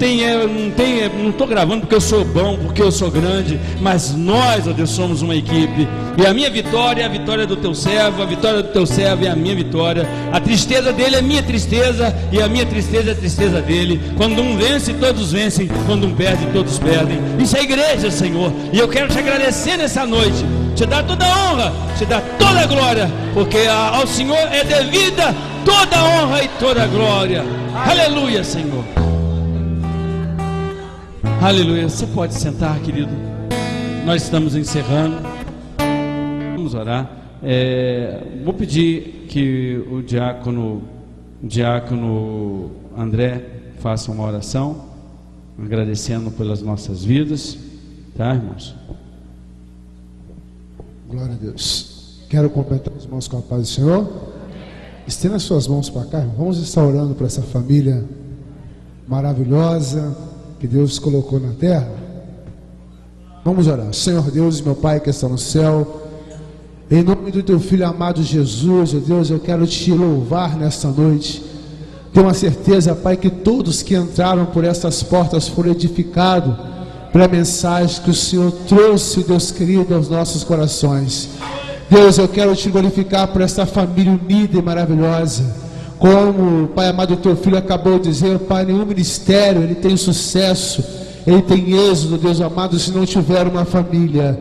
estou gravando porque eu sou bom, porque eu sou grande, mas nós, ó Deus, somos uma equipe. E a minha vitória é a vitória do teu servo, a vitória do teu servo é a minha vitória. A tristeza dele é minha tristeza, e a minha tristeza é a tristeza dele. Quando um vence, todos vencem. Quando um perde, todos perdem. Isso é igreja, Senhor. E eu quero te agradecer nessa noite, te dar toda a honra, te dar toda a glória, porque ao Senhor é devida toda a honra e toda a glória. Aleluia, Senhor. Aleluia. Você pode sentar, querido. Nós estamos encerrando. Vamos orar. Vou pedir que o diácono André faça uma oração, agradecendo pelas nossas vidas. Tá, irmãos? Glória a Deus. Quero completar os irmãos com a paz do Senhor. Estenda suas mãos para cá. Vamos estar orando para essa família maravilhosa que Deus colocou na terra. Vamos orar. Senhor Deus, meu Pai que está no céu, em nome do teu Filho amado Jesus, ó Deus, eu quero te louvar nesta noite. Tenho uma certeza, Pai, que todos que entraram por essas portas foram edificados pela mensagem que o Senhor trouxe, Deus querido, aos nossos corações. Deus, eu quero te glorificar por essa família unida e maravilhosa. Como, Pai amado, o teu filho acabou de dizer, Pai, nenhum ministério ele tem sucesso, ele tem êxito, Deus amado, se não tiver uma família.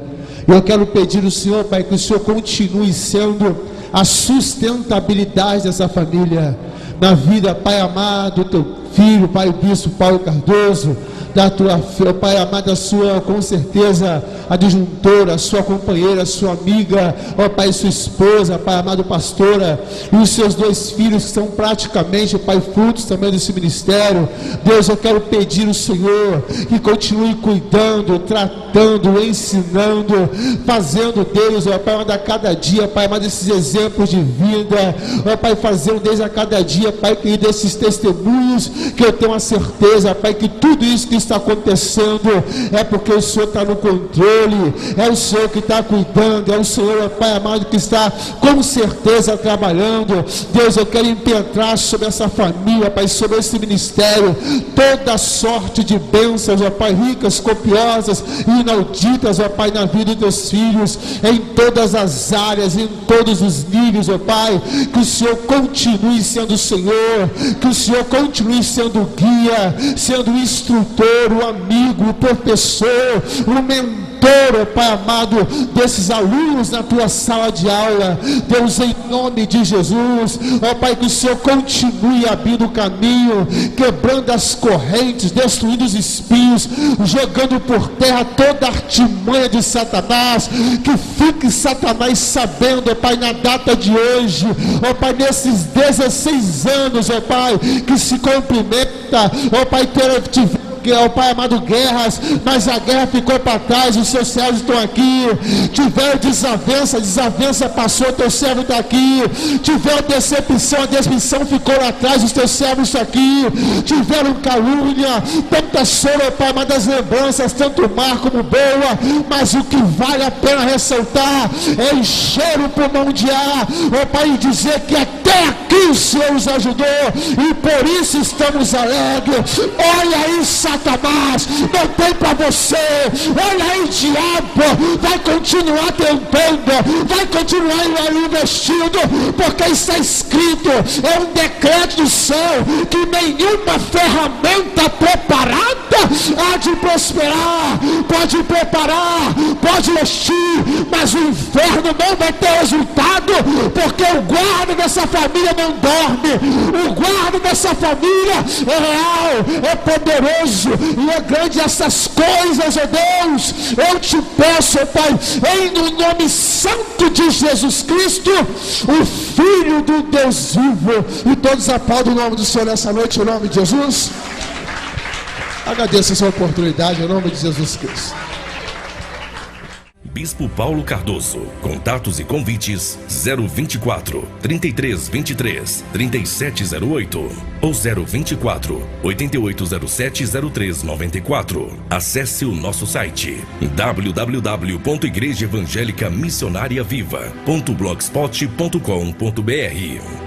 Eu quero pedir ao Senhor, Pai, que o Senhor continue sendo a sustentabilidade dessa família, na vida, Pai amado, do teu filho, Pai Bispo Paulo Cardoso, da tua, Pai amado, a sua, com certeza, adjuntora, a sua companheira, a sua amiga, ó Pai, sua esposa, Pai amado, pastora, e os seus dois filhos que são praticamente, Pai, frutos também desse ministério. Deus, eu quero pedir ao Senhor que continue cuidando, tratando, ensinando, fazendo deles, ó Pai amado, a cada dia, Pai amado, esses exemplos de vida, ó Pai, fazendo deles a cada dia, Pai querido, esses testemunhos que eu tenho a certeza, Pai, que tudo isso que está acontecendo é porque o Senhor está no controle, é o Senhor que está cuidando, é o Senhor, Pai amado, que está com certeza trabalhando. Deus, eu quero impetrar sobre essa família, Pai, sobre esse ministério, toda sorte de bênçãos, ó Pai, ricas, copiosas e inauditas, ó Pai, na vida dos teus filhos, em todas as áreas, em todos os níveis, ó Pai. Que o Senhor continue sendo o Senhor, que o Senhor continue sendo o guia, sendo o instrutor, o amigo, o professor, o mentor, ó Pai amado, desses alunos na tua sala de aula. Deus, em nome de Jesus, ó Pai, que o Senhor continue abrindo o caminho, quebrando as correntes, destruindo os espinhos, jogando por terra toda a artimanha de Satanás. Que fique Satanás sabendo, ó Pai, na data de hoje, ó Pai, nesses 16 anos, ó Pai, que se cumprimenta, ó Pai, ó Pai amado, guerras, mas a guerra ficou para trás, os seus servos estão aqui. Tiveram desavença, a desavença passou, teu servo está aqui. Tiveram decepção, a decepção ficou lá atrás, os teus servos estão aqui. Tiveram calúnia, tanta choro, ó Pai amado, das lembranças, tanto mar como boa, mas o que vale a pena ressaltar é encher o pulmão de ar, ó Pai, e dizer que até aqui o Senhor nos ajudou, e por isso estamos alegres. Olha aí, Satanás, não tem para você. Olha aí, diabo, vai continuar tentando, vai continuar investindo, porque está escrito, é um decreto do céu, que nenhuma ferramenta preparada há de prosperar. Pode preparar, pode investir, mas o inferno não vai ter resultado, porque o guarda dessa família não dorme. O guarda dessa família é real, é poderoso e é grande. Essas coisas, ó Deus, eu te peço, ó Pai, em no nome santo de Jesus Cristo, o Filho do Deus vivo. E todos aplaudem o nome do Senhor nessa noite, em nome de Jesus. Agradeço essa oportunidade, em nome de Jesus Cristo. Bispo Paulo Cardoso. Contatos e convites 024 3323 3708 ou 024 8807 0394. Acesse o nosso site www.igrejavangélicamissionariaviva.blogspot.com.br.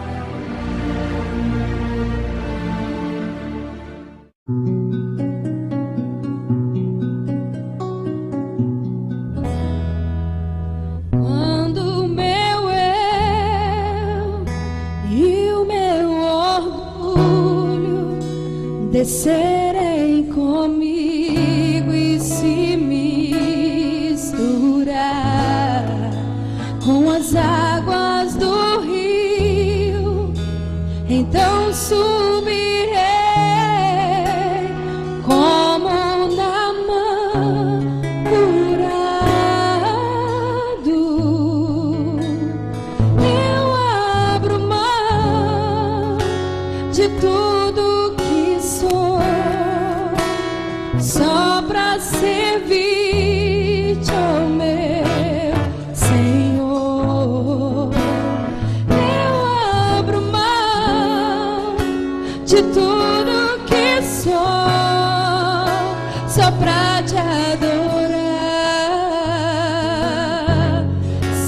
Descerem comigo e se misturar com as águas do rio, então subirei como Naamã curado. Eu abro mão de tudo que sou, só pra servir-te, ó meu Senhor. Eu abro mão de tudo que sou, só pra te adorar,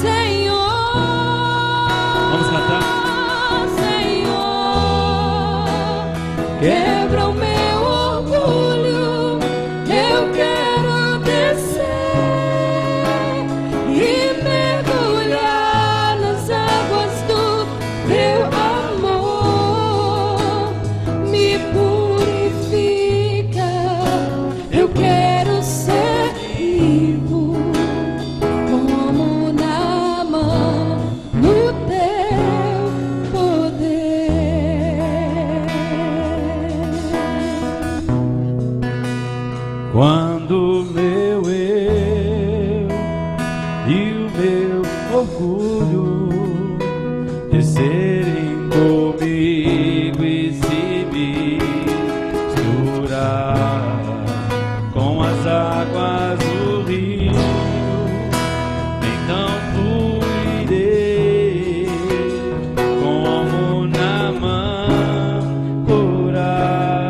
Senhor. Vamos cantar. Senhor, quebra o meu orgulho, eu quero descer e mergulhar nas águas do teu amor. Me purifica, eu quero ser limpo como Naamã no teu poder. Quando meu eu e o meu orgulho descerem comigo e se misturar com as águas do rio, então fluirei como Naamã curado.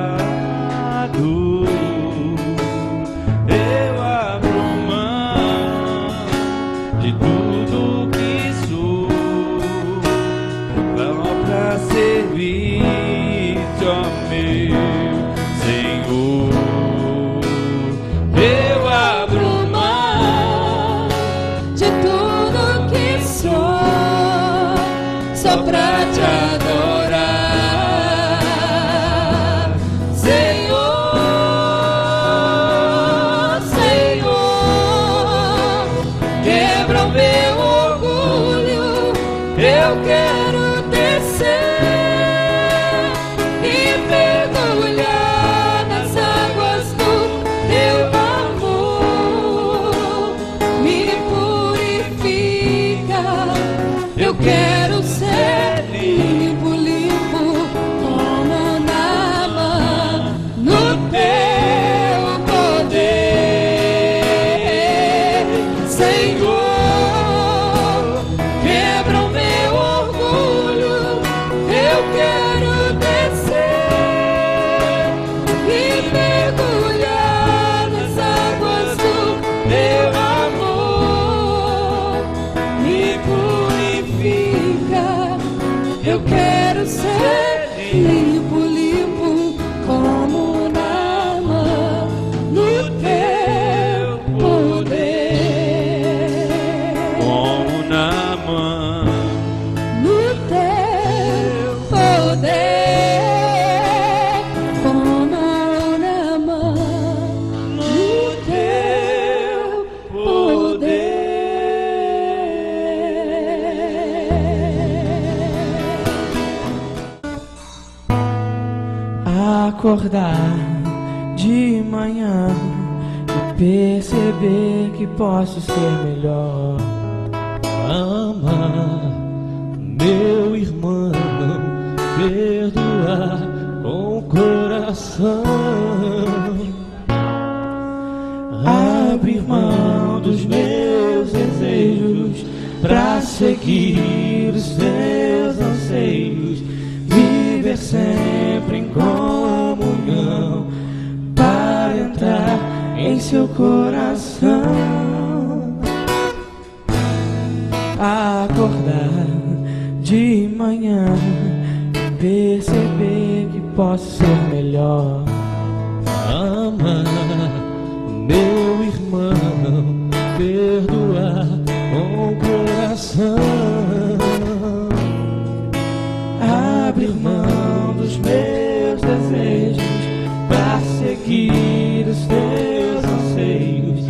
Senhor. Eu abro mão de tudo que só pra te adorar, Senhor, Senhor. Quebra o meu orgulho, eu quero descer e mergulhar nas águas do teu amor. Me purifica, eu quero ser limpo, limpo como Naamã, no teu poder, Senhor. Quebra o meu orgulho, eu quero descer e mergulhar nas águas do teu amor. Me purifica, eu quero ser limpo, limpo como Naamã, no teu poder, como Naamã. no teu poder, como Naamã, no teu Acordar de manhã e perceber que posso ser melhor. Amar meu irmão, perdoar com o coração, Abrir mão dos meus desejos pra seguir os teus anseios, viver sempre em comunhão para entrar em seu coração. Acordar de manhã e perceber que posso ser melhor. amar meu irmão, perdoar com o coração, Abrir mão dos meus desejos pra seguir os teus anseios,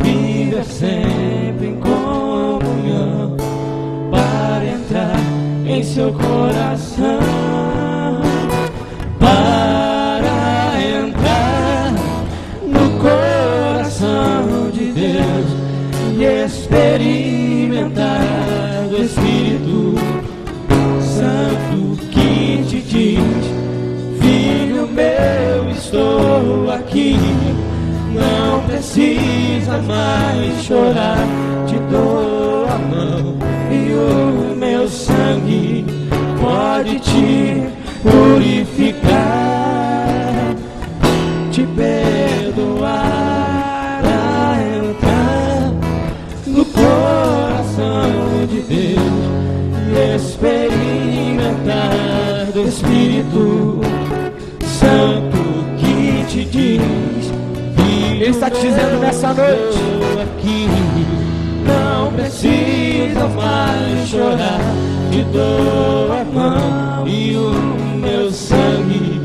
viver sempre em comunhão para entrar em seu coração, para entrar no coração de Deus e experimentar do Espírito Santo que te diz: filho meu, estou aqui, não precisa mais chorar, te dou a mão e o meu sangue pode te purificar, te perdoar, a entrar no coração de Deus e experimentar do Espírito Santo que te diz: Ele está te dizendo nessa noite aqui, não precisa mais chorar, te dou a mão e o meu sangue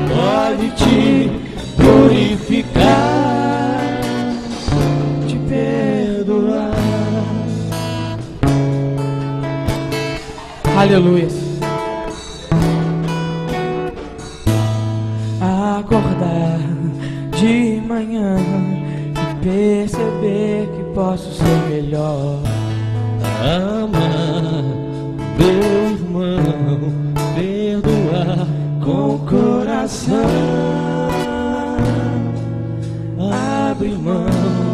pode te purificar, te perdoar. Aleluia. Acordar de manhã e perceber que posso ser melhor. amar meu irmão, perdoar Com o coração, abrir mão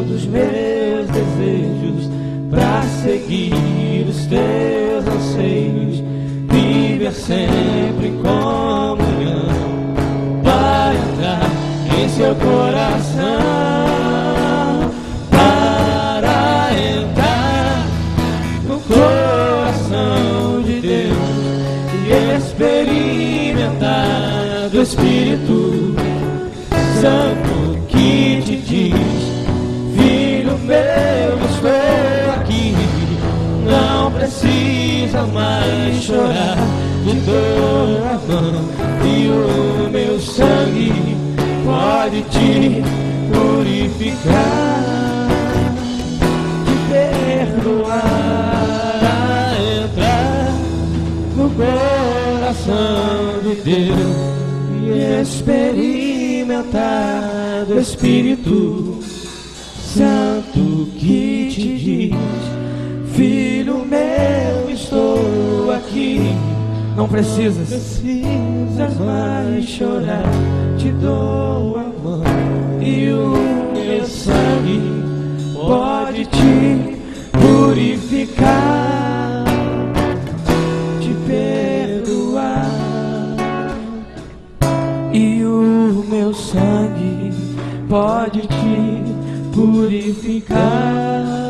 dos meus desejos pra seguir os teus anseios, viver sempre em comunhão para entrar em seu coração, para entrar no coração de Deus e experimentar do Espírito santo que te diz: filho meu, estou aqui. Não precisa mais chorar, te dou a mão e o meu sangue pode te purificar, te perdoar, a entrar no coração de Deus e experimentar do Espírito Santo que te diz: filho meu, estou aqui. Não precisas mais chorar, te dou a mão e o meu sangue pode te purificar, te perdoar, e o meu sangue pode te purificar.